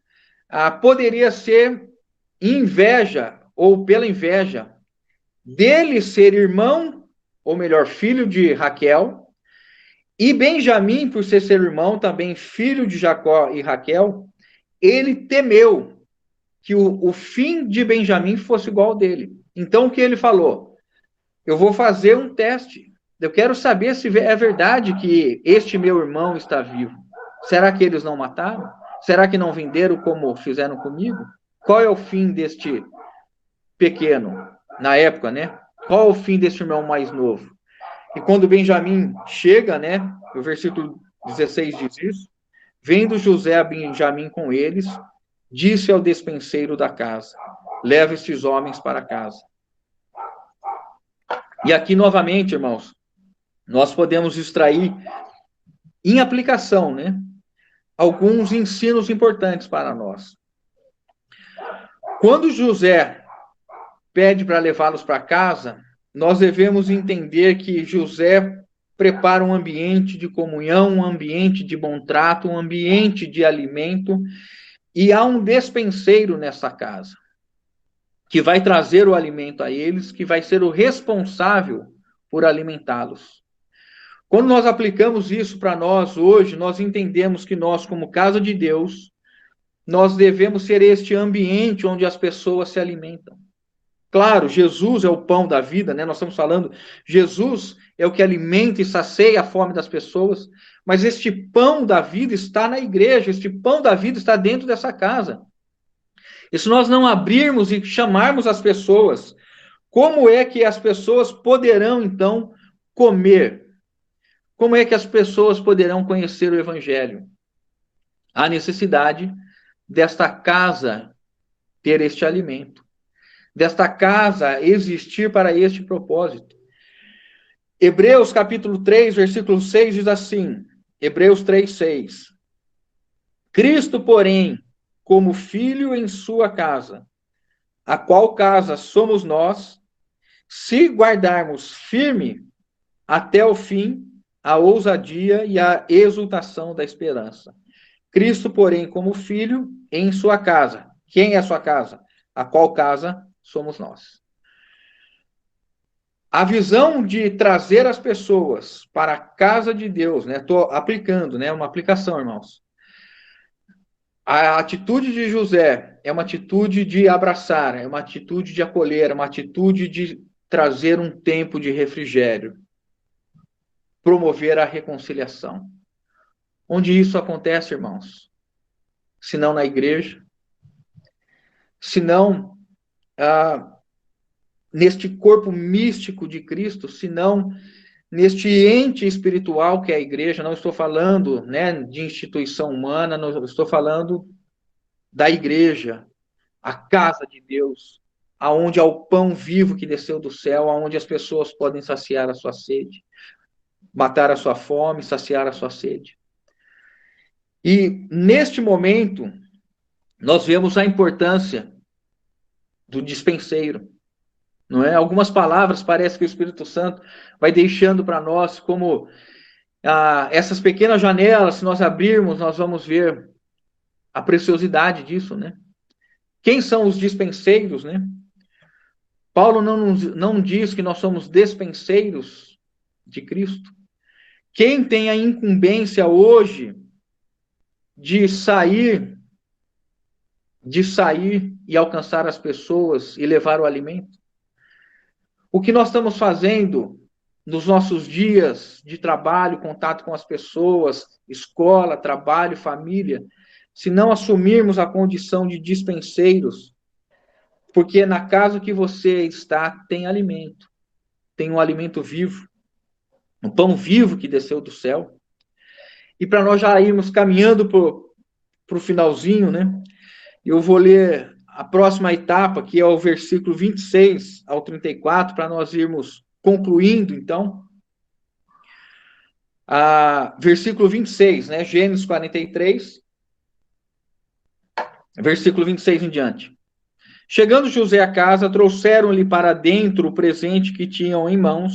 poderia ser inveja, ou pela inveja, dele ser irmão, ou melhor, filho de Raquel, e Benjamim, por ser seu irmão, também filho de Jacó e Raquel, ele temeu que o fim de Benjamim fosse igual ao dele. Então, o que ele falou? Eu vou fazer um teste. Eu quero saber se é verdade que este meu irmão está vivo. Será que eles não mataram? Será que não venderam como fizeram comigo? Qual é o fim deste pequeno, na época, né? Qual é o fim deste irmão mais novo? E quando Benjamim chega, né? O versículo 16 diz isso. Vendo José a Benjamim com eles, disse ao despenseiro da casa, leva estes homens para casa. E aqui, novamente, irmãos, nós podemos extrair, em aplicação, né? Alguns ensinos importantes para nós. Quando José pede para levá-los para casa, nós devemos entender que José prepara um ambiente de comunhão, um ambiente de bom trato, um ambiente de alimento, e há um despenseiro nessa casa, que vai trazer o alimento a eles, que vai ser o responsável por alimentá-los. Quando nós aplicamos isso para nós hoje, nós entendemos que nós, como casa de Deus, nós devemos ser este ambiente onde as pessoas se alimentam. Claro, Jesus é o pão da vida, né? Nós estamos falando, Jesus é o que alimenta e sacia a fome das pessoas, Mas este pão da vida está na igreja, este pão da vida está dentro dessa casa. E se nós não abrirmos e chamarmos as pessoas, como é que as pessoas poderão, então, comer? Como é que as pessoas poderão conhecer o Evangelho? Há necessidade desta casa ter este alimento, desta casa existir para este propósito. Hebreus capítulo 3, versículo 6 diz assim, Hebreus 3, 6. Cristo, porém, como filho em sua casa, a qual casa somos nós, se guardarmos firme até o fim a ousadia e a exultação da esperança. Cristo, porém, como filho em sua casa. Quem é a sua casa? A qual casa somos nós. A visão de trazer as pessoas para a casa de Deus, né? Estou aplicando, né? Uma aplicação, irmãos. A atitude de José é uma atitude de abraçar, é uma atitude de acolher, é uma atitude de trazer um tempo de refrigério, promover a reconciliação. Onde isso acontece, irmãos? Se não na igreja, se não neste corpo místico de Cristo, se não neste ente espiritual que é a igreja. Não estou falando, né, de instituição humana, não estou falando da igreja, a casa de Deus, aonde há o pão vivo que desceu do céu, aonde as pessoas podem saciar a sua sede, matar a sua fome, saciar a sua sede. E neste momento, nós vemos a importância do dispenseiro. Não é? Algumas palavras parece que o Espírito Santo vai deixando para nós como essas pequenas janelas, se nós abrirmos, nós vamos ver a preciosidade disso, né? Quem são os dispenseiros, né? Paulo não diz que nós somos despenseiros de Cristo. Quem tem a incumbência hoje de sair e alcançar as pessoas e levar o alimento? O que nós estamos fazendo nos nossos dias de trabalho, contato com as pessoas, escola, trabalho, família, se não assumirmos a condição de dispenseiros, porque na casa que você está tem alimento, tem um alimento vivo, um pão vivo que desceu do céu. E para nós já irmos caminhando para o finalzinho, né? Eu vou ler a próxima etapa, que é o versículo 26 ao 34, para nós irmos concluindo, então. Versículo 26, né? Gênesis 43, versículo 26 em diante. Chegando José à casa, trouxeram-lhe para dentro o presente que tinham em mãos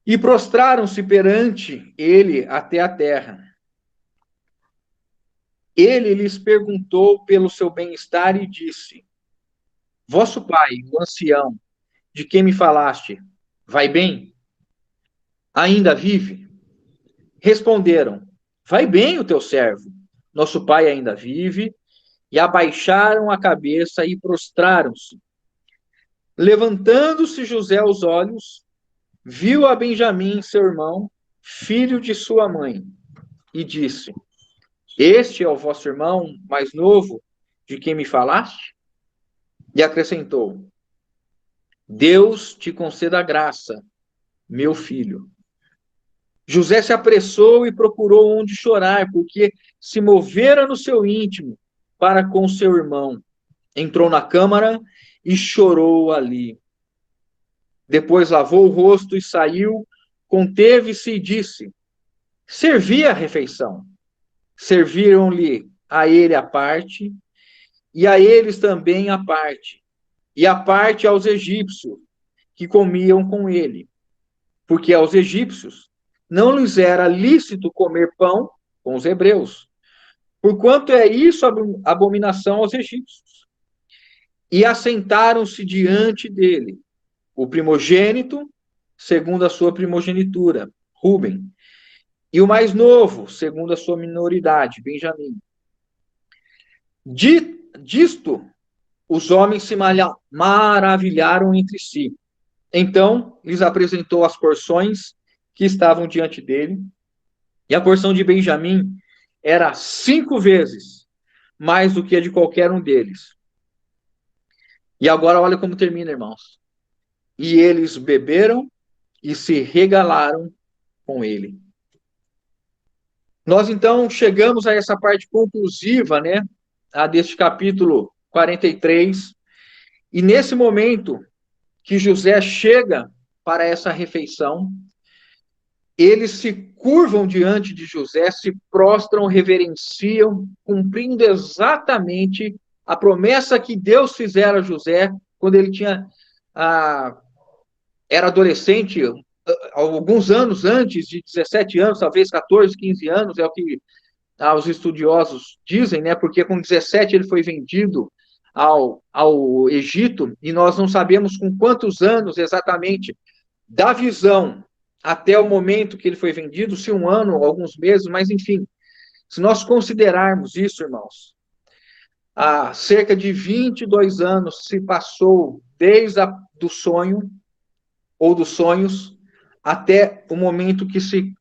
e prostraram-se perante ele até a terra. Ele lhes perguntou pelo seu bem-estar e disse: Vosso pai, o ancião, de quem me falaste, vai bem? Ainda vive? Responderam: Vai bem o teu servo. Nosso pai ainda vive. E abaixaram a cabeça e prostraram-se. Levantando-se José os olhos, viu a Benjamim, seu irmão, filho de sua mãe, e disse: Este é o vosso irmão mais novo, de quem me falaste? E acrescentou: Deus te conceda graça, meu filho. José se apressou e procurou onde chorar, porque se movera no seu íntimo para com seu irmão. Entrou na câmara e chorou ali. Depois lavou o rosto e saiu, conteve-se e disse: Servi a refeição. Serviram-lhe a ele a parte, e a eles também a parte, e a parte aos egípcios, que comiam com ele. Porque aos egípcios não lhes era lícito comer pão com os hebreus, porquanto é isso abominação aos egípcios. E assentaram-se diante dele o primogênito, segundo a sua primogenitura, Rúben, e o mais novo, segundo a sua minoridade, Benjamim. Disto, os homens se maravilharam entre si. Então, lhes apresentou as porções que estavam diante dele, E a porção de Benjamim era 5 vezes mais do que a de qualquer um deles. E agora olha como termina, irmãos. E eles beberam e se regalaram com ele. Nós então chegamos a essa parte conclusiva, né, deste capítulo 43, e nesse momento que José chega para essa refeição, eles se curvam diante de José, se prostram, reverenciam, cumprindo exatamente a promessa que Deus fizera a José quando ele era adolescente, alguns anos antes de 17 anos, talvez 14, 15 anos, é o que os estudiosos dizem, né? Porque com 17 ele foi vendido ao Egito, e nós não sabemos com quantos anos exatamente da visão até o momento que ele foi vendido, se um ano, alguns meses, mas enfim, se nós considerarmos isso, irmãos, há cerca de 22 anos se passou desde do sonho, ou dos sonhos, até o momento que se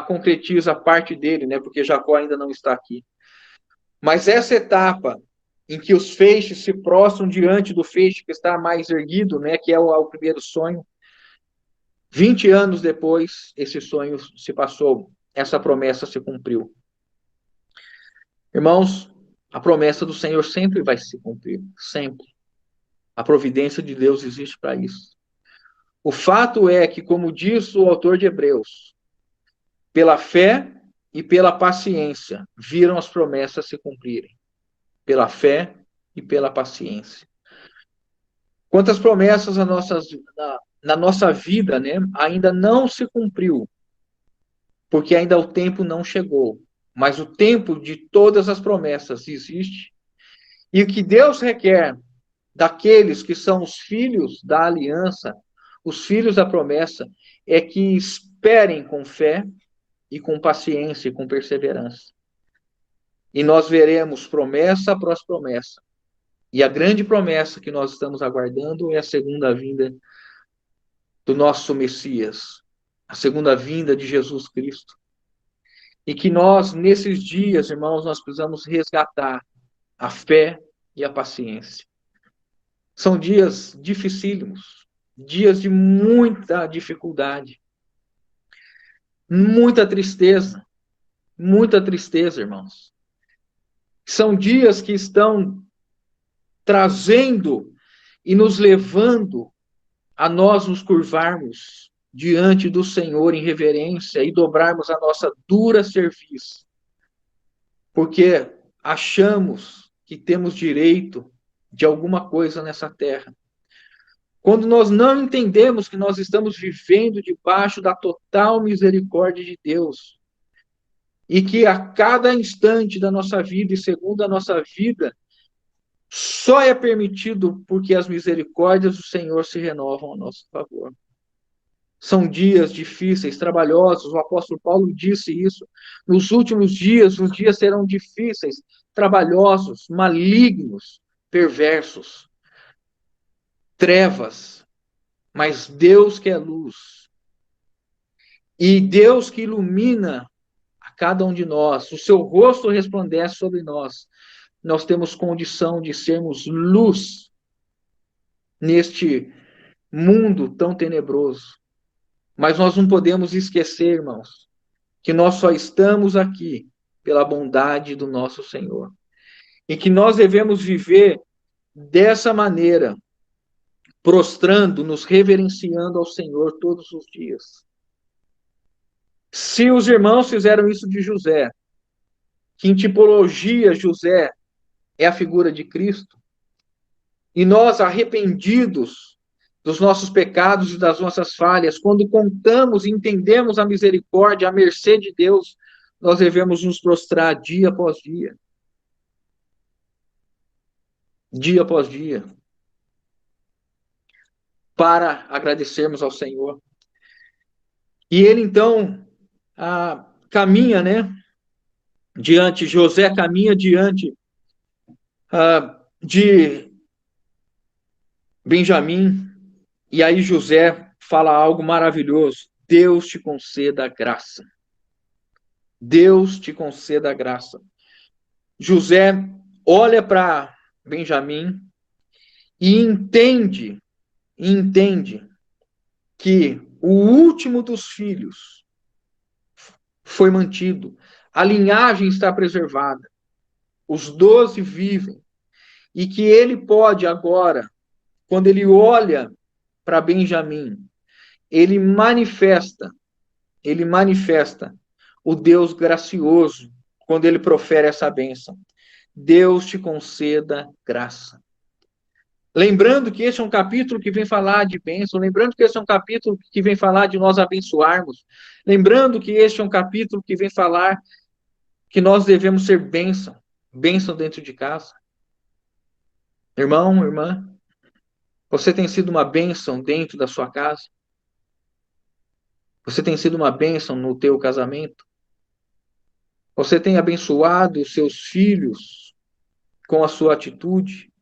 concretiza a parte dele, né? Porque Jacó ainda não está aqui. Mas essa etapa em que os feixes se prostram diante do feixe que está mais erguido, né? Que é o primeiro sonho. 20 anos depois, esse sonho se passou, essa promessa se cumpriu. Irmãos, a promessa do Senhor sempre vai se cumprir, sempre. A providência de Deus existe para isso. O fato é que, como diz o autor de Hebreus, pela fé e pela paciência viram as promessas se cumprirem. Pela fé e pela paciência. Quantas promessas na nossa vida, né, ainda não se cumpriu, porque ainda o tempo não chegou. Mas o tempo de todas as promessas existe. E o que Deus requer daqueles que são os filhos da aliança, os filhos da promessa, é que esperem com fé e com paciência e com perseverança. E nós veremos promessa após promessa. E a grande promessa que nós estamos aguardando é a segunda vinda do nosso Messias, a segunda vinda de Jesus Cristo. E que nós, nesses dias, irmãos, nós precisamos resgatar a fé e a paciência. São dias dificílimos, dias de muita dificuldade, muita tristeza, irmãos. São dias que estão trazendo e nos levando a nós nos curvarmos diante do Senhor em reverência e dobrarmos a nossa dura cerviz, porque achamos que temos direito de alguma coisa nessa terra. Quando nós não entendemos que nós estamos vivendo debaixo da total misericórdia de Deus, e que a cada instante da nossa vida e segundo a nossa vida, só é permitido porque as misericórdias do Senhor se renovam a nosso favor. São dias difíceis, trabalhosos, o apóstolo Paulo disse isso. Nos últimos dias, os dias serão difíceis, trabalhosos, malignos, perversos, trevas, mas Deus que é luz. E Deus que ilumina a cada um de nós, o seu rosto resplandece sobre nós. Nós temos condição de sermos luz neste mundo tão tenebroso. Mas nós não podemos esquecer, irmãos, que nós só estamos aqui pela bondade do nosso Senhor. E que nós devemos viver dessa maneira, prostrando, nos reverenciando ao Senhor todos os dias. Se os irmãos fizeram isso de José, que em tipologia José é a figura de Cristo, e nós, arrependidos dos nossos pecados e das nossas falhas, quando contamos e entendemos a misericórdia, a mercê de Deus, nós devemos nos prostrar dia após dia. Dia após dia. Para agradecermos ao Senhor. E ele, então, caminha, né? José caminha diante de Benjamim, e aí José fala algo maravilhoso: Deus te conceda graça. Deus te conceda a graça. José olha para Benjamim e entende que o último dos filhos foi mantido, a linhagem está preservada, os 12 vivem, e que ele pode agora, quando ele olha para Benjamim, ele manifesta o Deus gracioso quando ele profere essa bênção. Deus te conceda graça. Lembrando que esse é um capítulo que vem falar de bênção, lembrando que esse é um capítulo que vem falar de nós abençoarmos, lembrando que este é um capítulo que vem falar que nós devemos ser bênção dentro de casa. Irmão, irmã, você tem sido uma bênção dentro da sua casa? Você tem sido uma bênção no teu casamento? Você tem abençoado os seus filhos com a sua atitude,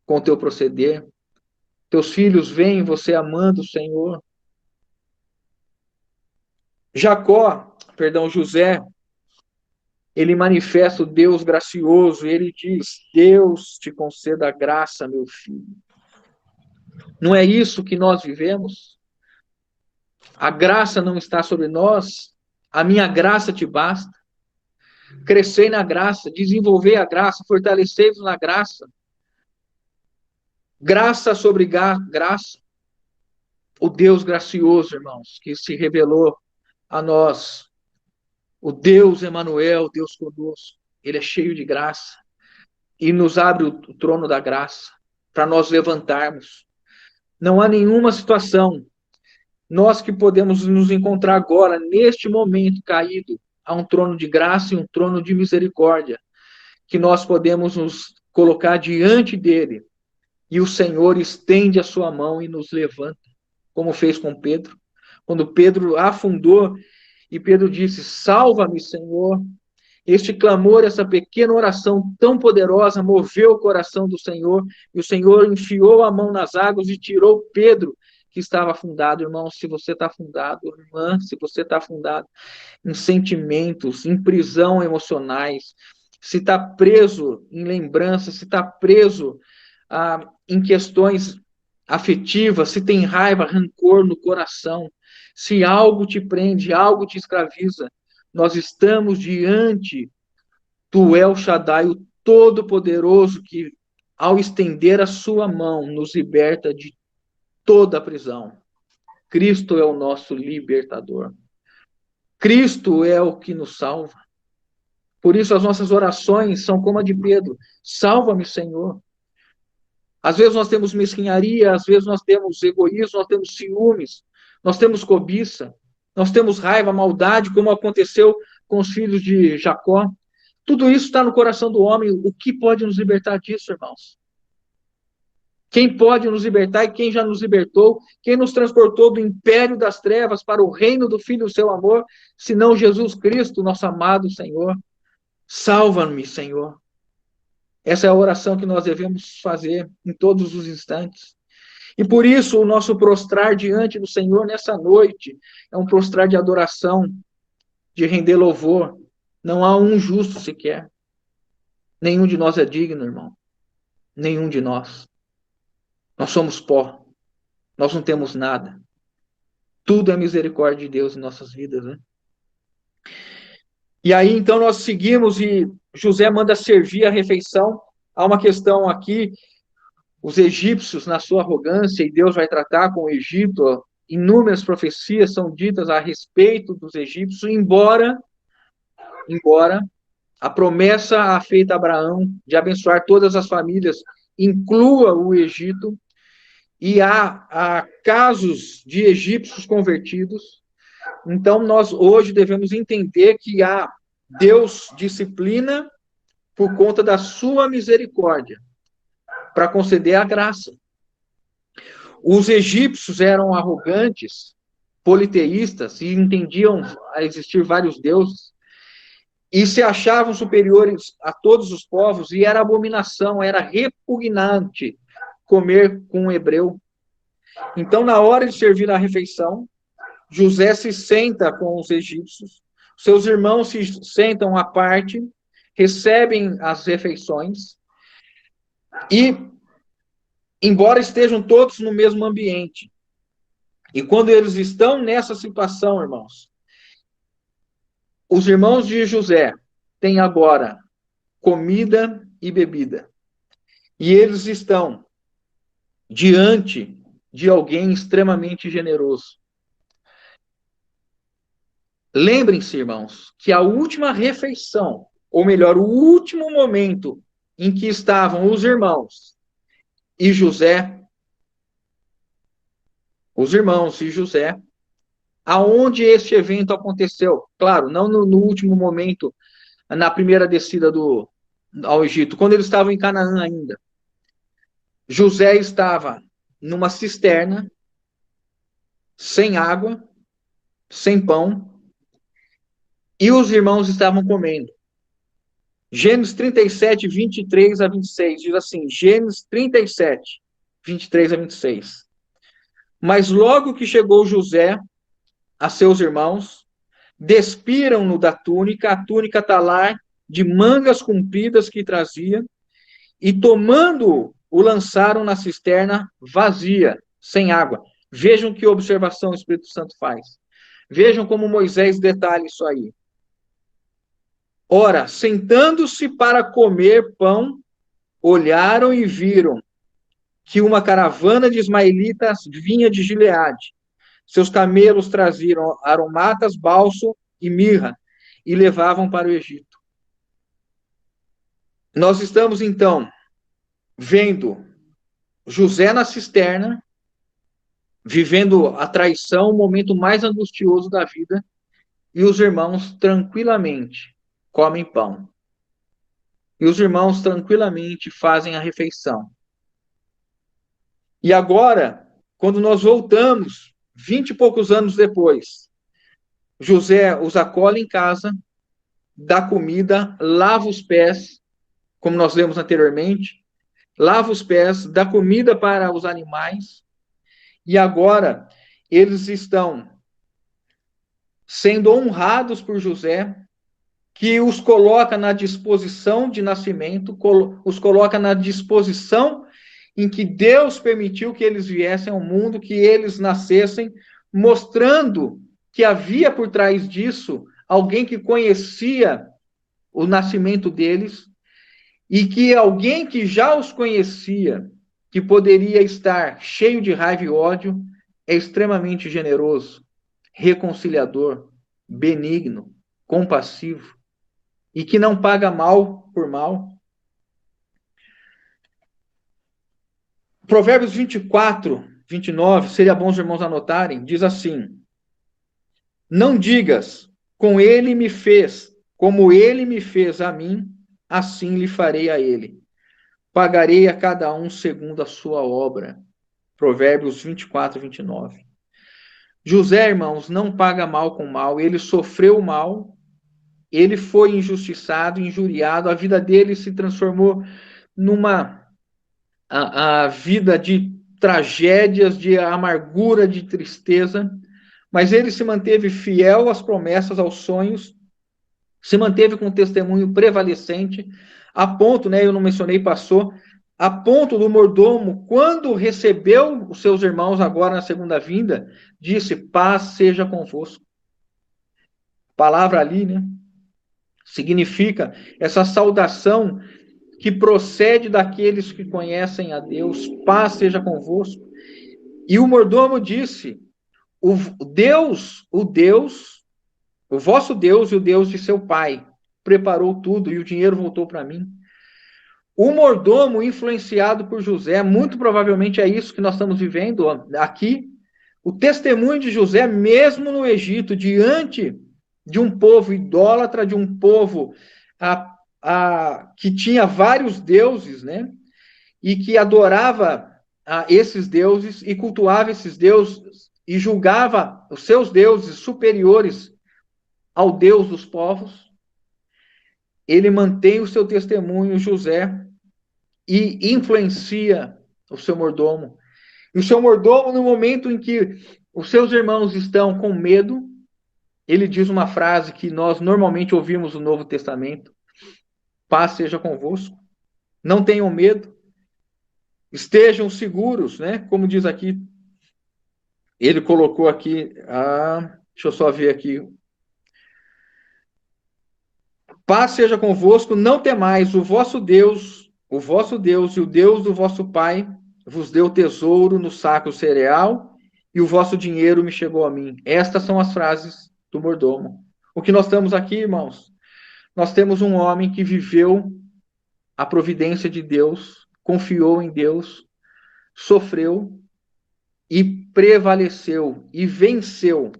com o teu proceder? Teus filhos veem você amando o Senhor? José, ele manifesta o Deus gracioso, ele diz: Deus te conceda a graça, meu filho. Não é isso que nós vivemos? A graça não está sobre nós, a minha graça te basta. Crescei na graça, desenvolver a graça, fortalecei-vos na graça. Graça sobre graça. O Deus gracioso, irmãos, que se revelou a nós. O Deus Emanuel, Deus conosco. Ele é cheio de graça. E nos abre o trono da graça para nós levantarmos. Não há nenhuma situação. Nós que podemos nos encontrar agora, neste momento caído, a um trono de graça e um trono de misericórdia, que nós podemos nos colocar diante dele, e o Senhor estende a sua mão e nos levanta, como fez com Pedro. Quando Pedro afundou, e Pedro disse: salva-me, Senhor. Este clamor, essa pequena oração tão poderosa, moveu o coração do Senhor, e o Senhor enfiou a mão nas águas e tirou Pedro, que estava afundado. Irmão, se você está afundado, irmã, se você está afundado em sentimentos, em prisão emocionais, se está preso em lembranças, se está preso em questões afetivas, se tem raiva, rancor no coração, se algo te prende, algo te escraviza, nós estamos diante do El Shaddai, o Todo-Poderoso, que, ao estender a sua mão, nos liberta de toda a prisão. Cristo é o nosso libertador. Cristo é o que nos salva. Por isso, as nossas orações são como a de Pedro: salva-me, Senhor. Às vezes nós temos mesquinharia, às vezes nós temos egoísmo, nós temos ciúmes, nós temos cobiça, nós temos raiva, maldade, como aconteceu com os filhos de Jacó. Tudo isso está no coração do homem. O que pode nos libertar disso, irmãos? Quem pode nos libertar e quem já nos libertou? Quem nos transportou do império das trevas para o reino do Filho do seu amor, senão Jesus Cristo, nosso amado Senhor? Salva-me, Senhor. Essa é a oração que nós devemos fazer em todos os instantes. E por isso o nosso prostrar diante do Senhor nessa noite é um prostrar de adoração, de render louvor. Não há um justo sequer. Nenhum de nós é digno, irmão. Nenhum de nós. Nós somos pó. Nós não temos nada. Tudo é misericórdia de Deus em nossas vidas, né? E aí, então, nós seguimos e José manda servir a refeição. Há uma questão aqui: os egípcios, na sua arrogância, e Deus vai tratar com o Egito. Inúmeras profecias são ditas a respeito dos egípcios, embora a promessa feita a Abraão de abençoar todas as famílias inclua o Egito, e há casos de egípcios convertidos. Então, nós hoje devemos entender que Deus disciplina por conta da sua misericórdia, para conceder a graça. Os egípcios eram arrogantes, politeístas, e entendiam a existir vários deuses, e se achavam superiores a todos os povos, e era abominação, era repugnante comer com um hebreu. Então, na hora de servir a refeição, José se senta com os egípcios, seus irmãos se sentam à parte, recebem as refeições e, embora estejam todos no mesmo ambiente, e quando eles estão nessa situação, irmãos, os irmãos de José têm agora comida e bebida. E eles estão diante de alguém extremamente generoso. Lembrem-se, irmãos, que a última refeição, ou melhor, o último momento em que estavam os irmãos e José, aonde este evento aconteceu? Claro, não no último momento, na primeira descida ao Egito, quando eles estavam em Canaã ainda. José estava numa cisterna, sem água, sem pão, e os irmãos estavam comendo. Gênesis 37, 23 a 26, diz assim, Gênesis 37, 23 a 26. Mas logo que chegou José a seus irmãos, despiram-no da túnica, a túnica talar de mangas compridas que trazia, e tomando-o, o lançaram na cisterna vazia, sem água. Vejam que observação o Espírito Santo faz. Vejam como Moisés detalha isso aí. Ora, sentando-se para comer pão, olharam e viram que uma caravana de ismaelitas vinha de Gileade. Seus camelos traziam aromatas, bálsamo e mirra e levavam para o Egito. Nós estamos, então, vendo José na cisterna, vivendo a traição, o momento mais angustioso da vida, e os irmãos tranquilamente comem pão. E os irmãos tranquilamente fazem a refeição. E agora, quando nós voltamos, 20 e poucos anos depois, José os acolhe em casa, dá comida, lava os pés, como nós lemos anteriormente, lava os pés, dá comida para os animais, e agora eles estão sendo honrados por José, que os coloca na disposição de nascimento, os coloca na disposição em que Deus permitiu que eles viessem ao mundo, que eles nascessem, mostrando que havia por trás disso alguém que conhecia o nascimento deles e que alguém que já os conhecia, que poderia estar cheio de raiva e ódio, é extremamente generoso, reconciliador, benigno, compassivo e que não paga mal por mal. Provérbios 24, 29, seria bom os irmãos anotarem, diz assim: não digas, com ele me fez, como ele me fez a mim, assim lhe farei a ele. Pagarei a cada um segundo a sua obra. Provérbios 24, 29. José, irmãos, não paga mal com mal, ele sofreu mal, ele foi injustiçado, injuriado, a vida dele se transformou numa a vida de tragédias, de amargura, de tristeza, mas ele se manteve fiel às promessas, aos sonhos, se manteve com um testemunho prevalecente, a ponto, né, eu não mencionei, passou, a ponto do mordomo, quando recebeu os seus irmãos agora na segunda vinda, disse, paz seja convosco. Palavra ali, né, significa essa saudação que procede daqueles que conhecem a Deus, paz seja convosco. E o mordomo disse, o vosso Deus e o Deus de seu pai preparou tudo e o dinheiro voltou para mim. O mordomo, influenciado por José, muito provavelmente é isso que nós estamos vivendo aqui. O testemunho de José, mesmo no Egito, diante de um povo idólatra, de um povo que tinha vários deuses, né? E que adorava esses deuses e cultuava esses deuses e julgava os seus deuses superiores ao Deus dos povos. Ele mantém o seu testemunho, José, e influencia o seu mordomo. E o seu mordomo, no momento em que os seus irmãos estão com medo, ele diz uma frase que nós normalmente ouvimos no Novo Testamento: paz seja convosco, não tenham medo, estejam seguros, né? Como diz aqui, ele colocou aqui, deixa eu só ver aqui. Paz seja convosco, não temais, o vosso Deus e o Deus do vosso Pai vos deu tesouro no saco cereal e o vosso dinheiro me chegou a mim. Estas são as frases do mordomo. O que nós temos aqui, irmãos? Nós temos um homem que viveu a providência de Deus, confiou em Deus, sofreu e prevaleceu e venceu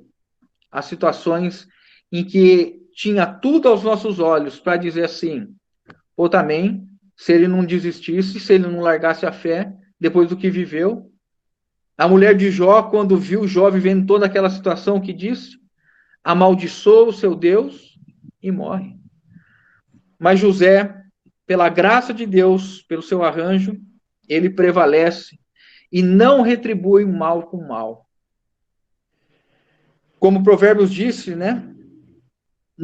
as situações em que tinha tudo aos nossos olhos para dizer assim, ou também, se ele não desistisse, se ele não largasse a fé, depois do que viveu. A mulher de Jó, quando viu Jó vivendo toda aquela situação, que disse? Amaldiçoa o seu Deus e morre. Mas José, pela graça de Deus, pelo seu arranjo, ele prevalece e não retribui o mal com mal. Como Provérbios disse, né?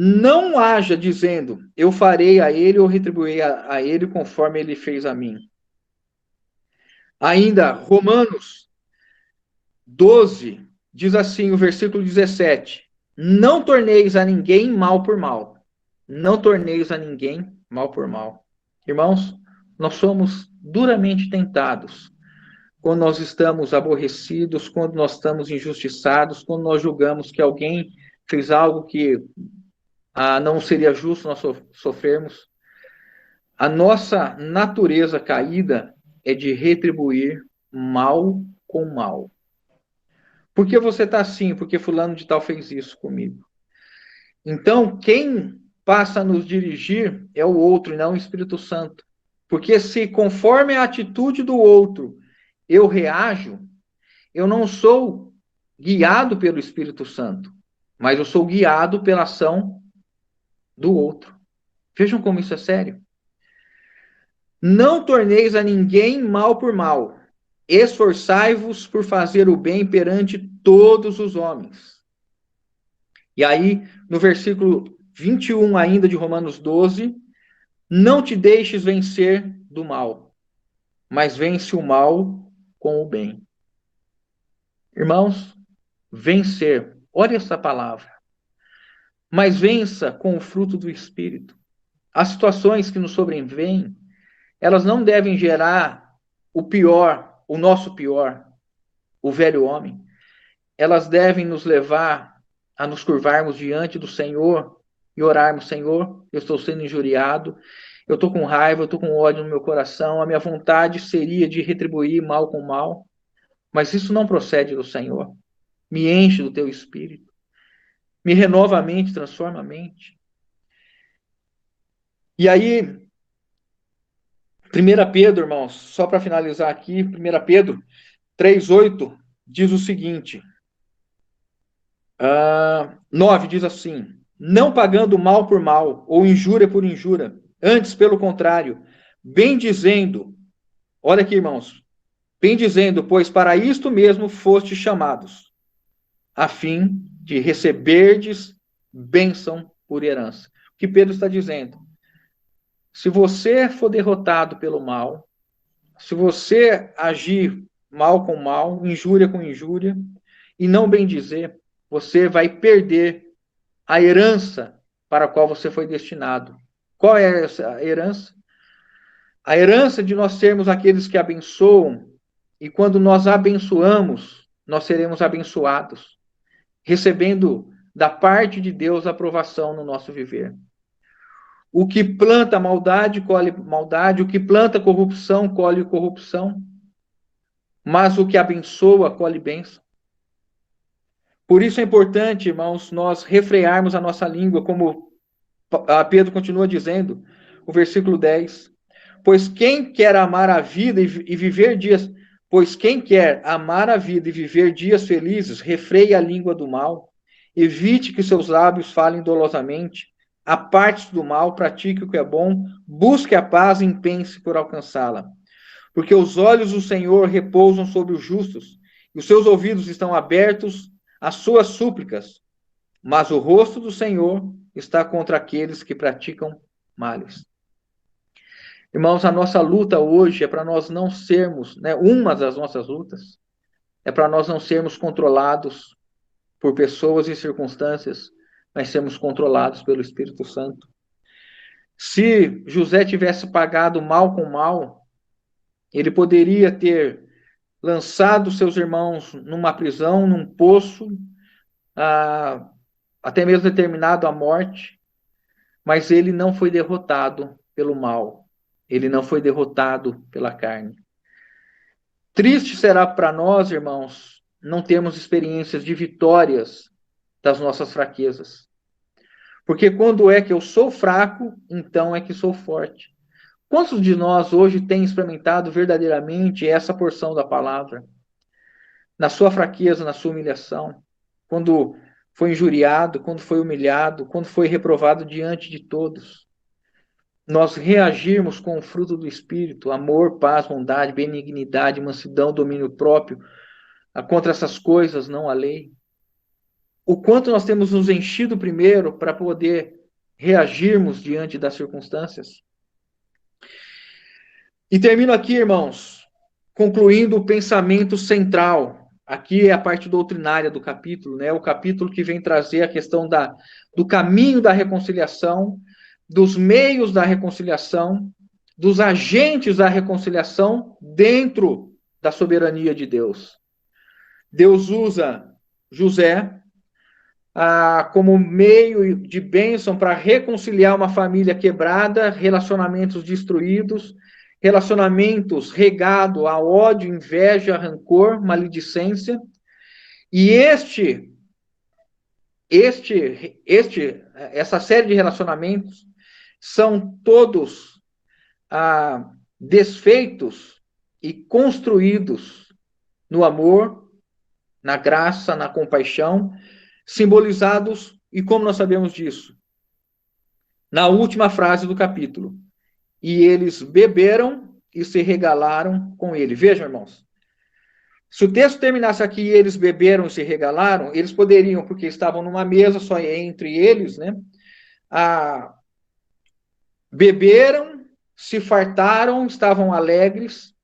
Não haja dizendo, eu farei a ele ou retribuirei a ele conforme ele fez a mim. Ainda, Romanos 12, diz assim, o versículo 17, não torneis a ninguém mal por mal. Não torneis a ninguém mal por mal. Irmãos, nós somos duramente tentados quando nós estamos aborrecidos, quando nós estamos injustiçados, quando nós julgamos que alguém fez algo que não seria justo nós sofrermos. A nossa natureza caída é de retribuir mal com mal. Por que você está assim? Porque fulano de tal fez isso comigo. Então, quem passa a nos dirigir é o outro, e não o Espírito Santo. Porque se conforme a atitude do outro eu reajo, eu não sou guiado pelo Espírito Santo, mas eu sou guiado pela ação do outro. Vejam como isso é sério. Não torneis a ninguém mal por mal. Esforçai-vos por fazer o bem perante todos os homens. E aí, no versículo 21 ainda de Romanos 12, não te deixes vencer do mal, mas vence o mal com o bem. Irmãos, vencer, olha essa palavra. Mas vença com o fruto do Espírito. As situações que nos sobrevêm, elas não devem gerar o pior, o nosso pior, o velho homem. Elas devem nos levar a nos curvarmos diante do Senhor e orarmos, Senhor, eu estou sendo injuriado, eu estou com raiva, eu estou com ódio no meu coração, a minha vontade seria de retribuir mal com mal, mas isso não procede do Senhor. Me enche do teu Espírito, me renova a mente, transforma a mente. E aí, 1 Pedro, irmãos, só para finalizar aqui, 1 Pedro 3,8 diz o seguinte, 9 diz assim, não pagando mal por mal, ou injúria por injúria, antes, pelo contrário, bem dizendo, olha aqui, irmãos, bem dizendo, pois para isto mesmo fostes chamados, a fim de receberdes bênção por herança. O que Pedro está dizendo? Se você for derrotado pelo mal, se você agir mal com mal, injúria com injúria, e não bem dizer, você vai perder a herança para a qual você foi destinado. Qual é essa herança? A herança de nós sermos aqueles que abençoam, e quando nós abençoamos, nós seremos abençoados, recebendo da parte de Deus a aprovação no nosso viver. O que planta maldade, colhe maldade. O que planta corrupção, colhe corrupção. Mas o que abençoa, colhe bênção. Por isso é importante, irmãos, nós refrearmos a nossa língua, como Pedro continua dizendo, o versículo 10. Pois quem quer amar a vida e viver dias... Pois quem quer amar a vida e viver dias felizes, refreie a língua do mal, evite que seus lábios falem dolosamente, aparte-se do mal, pratique o que é bom, busque a paz e empenhe-se por alcançá-la. Porque os olhos do Senhor repousam sobre os justos, e os seus ouvidos estão abertos às suas súplicas. mas o rosto do Senhor está contra aqueles que praticam males. Irmãos, a nossa luta hoje é para nós não sermos, né, uma das nossas lutas, é para nós não sermos controlados por pessoas e circunstâncias, mas sermos controlados pelo Espírito Santo. Se José tivesse pagado mal com mal, ele poderia ter lançado seus irmãos numa prisão, num poço, até mesmo determinado a morte, mas ele não foi derrotado pelo mal. Ele não foi derrotado pela carne. Triste será para nós, irmãos, não termos experiências de vitórias das nossas fraquezas. Porque quando é que eu sou fraco, então é que sou forte. Quantos de nós hoje têm experimentado verdadeiramente essa porção da palavra? Na sua fraqueza, na sua humilhação, quando foi injuriado, quando foi humilhado, quando foi reprovado diante de todos. Nós reagirmos com o fruto do Espírito, amor, paz, bondade, benignidade, mansidão, domínio próprio, contra essas coisas, não a lei. O quanto nós temos nos enchido primeiro para poder reagirmos diante das circunstâncias. E termino aqui, irmãos, concluindo o pensamento central. Aqui é a parte doutrinária do capítulo, né? O capítulo que vem trazer a questão do caminho da reconciliação, dos meios da reconciliação, dos agentes da reconciliação dentro da soberania de Deus. Deus usa José como meio de bênção para reconciliar uma família quebrada, relacionamentos destruídos, relacionamentos regados a ódio, inveja, rancor, maledicência. E essa série de relacionamentos são todos desfeitos e construídos no amor, na graça, na compaixão, simbolizados, e como nós sabemos disso? Na última frase do capítulo. E eles beberam e se regalaram com ele. Vejam, irmãos. Se o texto terminasse aqui e eles beberam e se regalaram, eles poderiam, porque estavam numa mesa só entre eles, né? Beberam, se fartaram, estavam alegres,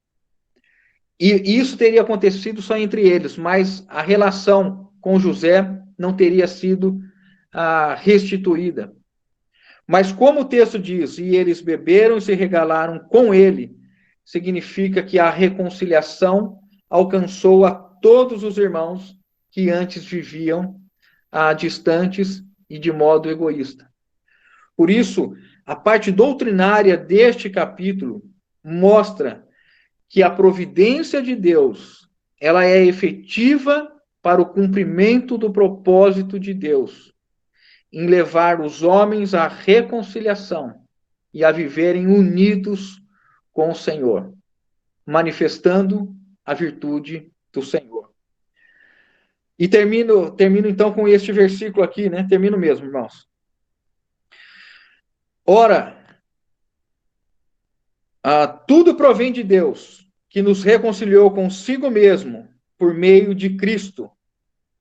e isso teria acontecido só entre eles, mas a relação com José não teria sido restituída. Mas como o texto diz, e eles beberam e se regalaram com ele, significa que a reconciliação alcançou a todos os irmãos que antes viviam distantes e de modo egoísta. Por isso, a parte doutrinária deste capítulo mostra que a providência de Deus, ela é efetiva para o cumprimento do propósito de Deus, em levar os homens à reconciliação e a viverem unidos com o Senhor, manifestando a virtude do Senhor. E termino então com este versículo aqui, né? Termino mesmo, irmãos. Ora, tudo provém de Deus, que nos reconciliou consigo mesmo por meio de Cristo,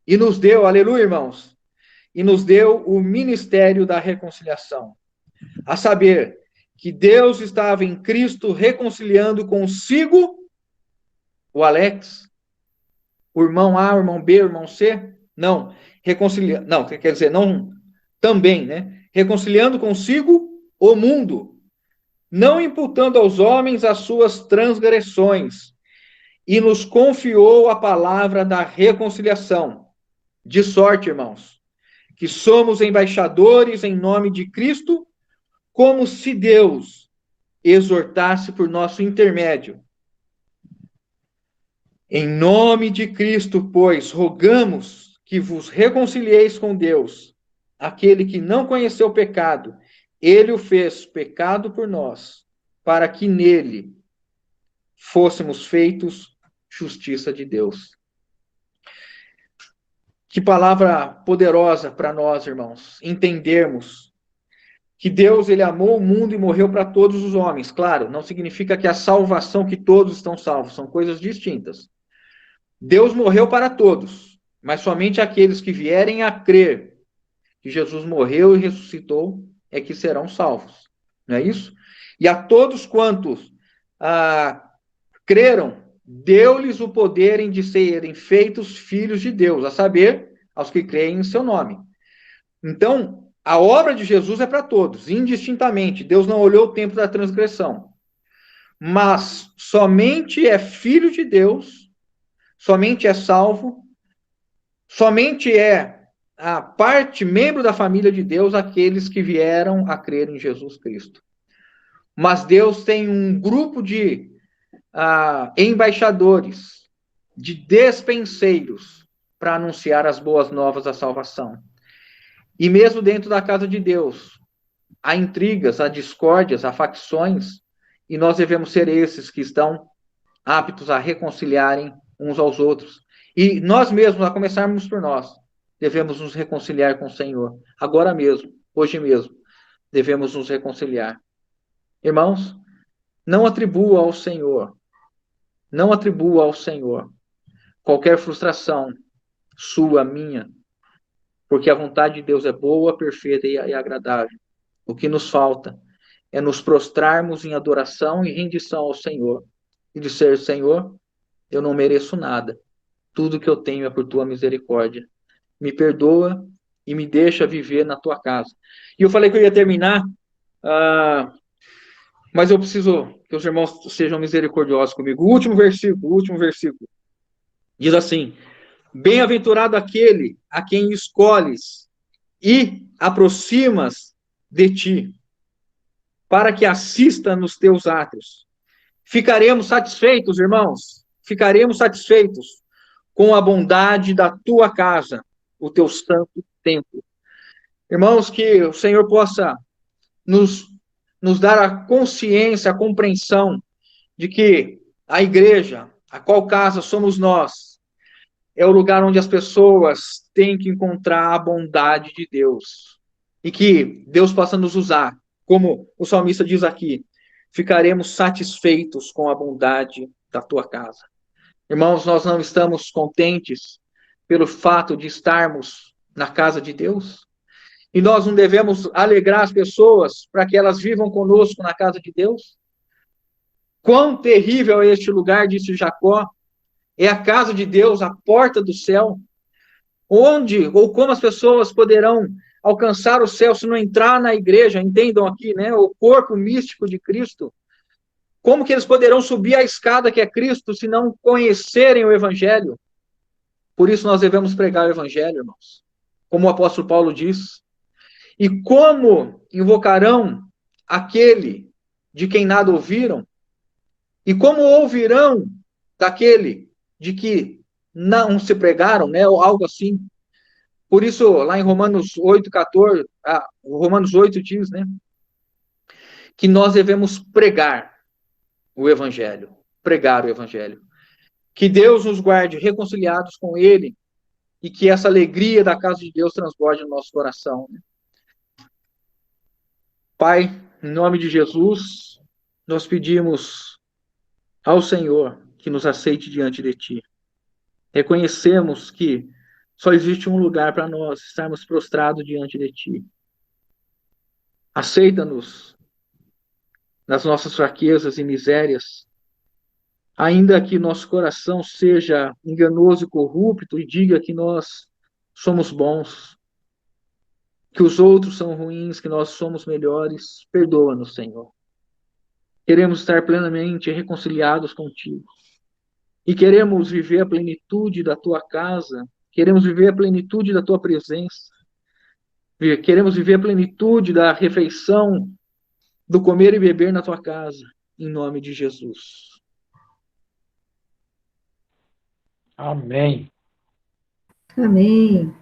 e nos deu, aleluia, irmãos, e nos deu o ministério da reconciliação. A saber, que Deus estava em Cristo reconciliando consigo o Alex, o irmão A, o irmão B, o irmão C? Não. Não, quer dizer, não também, né? Reconciliando consigo o mundo, não imputando aos homens as suas transgressões, e nos confiou a palavra da reconciliação. De sorte, irmãos, que somos embaixadores em nome de Cristo, como se Deus exortasse por nosso intermédio. Em nome de Cristo, pois, rogamos que vos reconcilieis com Deus. Aquele que não conheceu o pecado, ele o fez pecado por nós, para que nele fôssemos feitos justiça de Deus. Que palavra poderosa para nós, irmãos, entendermos que Deus, ele amou o mundo e morreu para todos os homens. Claro, não significa que a salvação, que todos estão salvos, são coisas distintas. Deus morreu para todos, mas somente aqueles que vierem a crer que Jesus morreu e ressuscitou, é que serão salvos. Não é isso? E a todos quantos creram, deu-lhes o poder de serem feitos filhos de Deus, a saber, aos que creem em seu nome. Então, a obra de Jesus é para todos, indistintamente. Deus não olhou o tempo da transgressão. Mas somente é filho de Deus, somente é salvo, somente é a parte, membro da família de Deus, aqueles que vieram a crer em Jesus Cristo. Mas Deus tem um grupo de embaixadores, de despenseiros, para anunciar as boas novas da salvação. E mesmo dentro da casa de Deus, há intrigas, há discórdias, há facções, e nós devemos ser esses que estão aptos a reconciliarem uns aos outros. E nós mesmos, a começarmos por nós, devemos nos reconciliar com o Senhor. Agora mesmo, hoje mesmo, devemos nos reconciliar. Irmãos, não atribua ao Senhor qualquer frustração sua, minha, porque a vontade de Deus é boa, perfeita e agradável. O que nos falta é nos prostrarmos em adoração e rendição ao Senhor e dizer: Senhor, eu não mereço nada. Tudo que eu tenho é por tua misericórdia. Me perdoa e me deixa viver na tua casa. E eu falei que eu ia terminar, mas eu preciso que os irmãos sejam misericordiosos comigo. O último versículo, diz assim: bem-aventurado aquele a quem escolhes e aproximas de ti, para que assista nos teus atos. Ficaremos satisfeitos, irmãos, ficaremos satisfeitos com a bondade da tua casa, o teu santo templo. Irmãos, que o Senhor possa nos dar a consciência, a compreensão de que a igreja, a qual casa somos nós, é o lugar onde as pessoas têm que encontrar a bondade de Deus. E que Deus possa nos usar, como o salmista diz aqui: ficaremos satisfeitos com a bondade da tua casa. Irmãos, nós não estamos contentes pelo fato de estarmos na casa de Deus? E nós não devemos alegrar as pessoas para que elas vivam conosco na casa de Deus? Quão terrível é este lugar, disse Jacó. É a casa de Deus, a porta do céu. Onde ou como as pessoas poderão alcançar o céu se não entrar na igreja? Entendam aqui, né? O corpo místico de Cristo. Como que eles poderão subir a escada que é Cristo se não conhecerem o Evangelho? Por isso nós devemos pregar o Evangelho, irmãos. Como o apóstolo Paulo diz. E como invocarão aquele de quem nada ouviram? E como ouvirão daquele de que não se pregaram, né? Ou algo assim. Por isso, lá em Romanos 8:14, Romanos 8 diz, né? Que nós devemos pregar o Evangelho. Pregar o Evangelho. Que Deus nos guarde reconciliados com Ele e que essa alegria da casa de Deus transborde no nosso coração. Né? Pai, em nome de Jesus, nós pedimos ao Senhor que nos aceite diante de Ti. Reconhecemos que só existe um lugar para nós estarmos prostrados diante de Ti. Aceita-nos nas nossas fraquezas e misérias, ainda que nosso coração seja enganoso e corrupto e diga que nós somos bons, que os outros são ruins, que nós somos melhores, perdoa-nos, Senhor. Queremos estar plenamente reconciliados contigo. E queremos viver a plenitude da tua casa, queremos viver a plenitude da tua presença, queremos viver a plenitude da refeição, do comer e beber na tua casa, em nome de Jesus. Amém. Amém.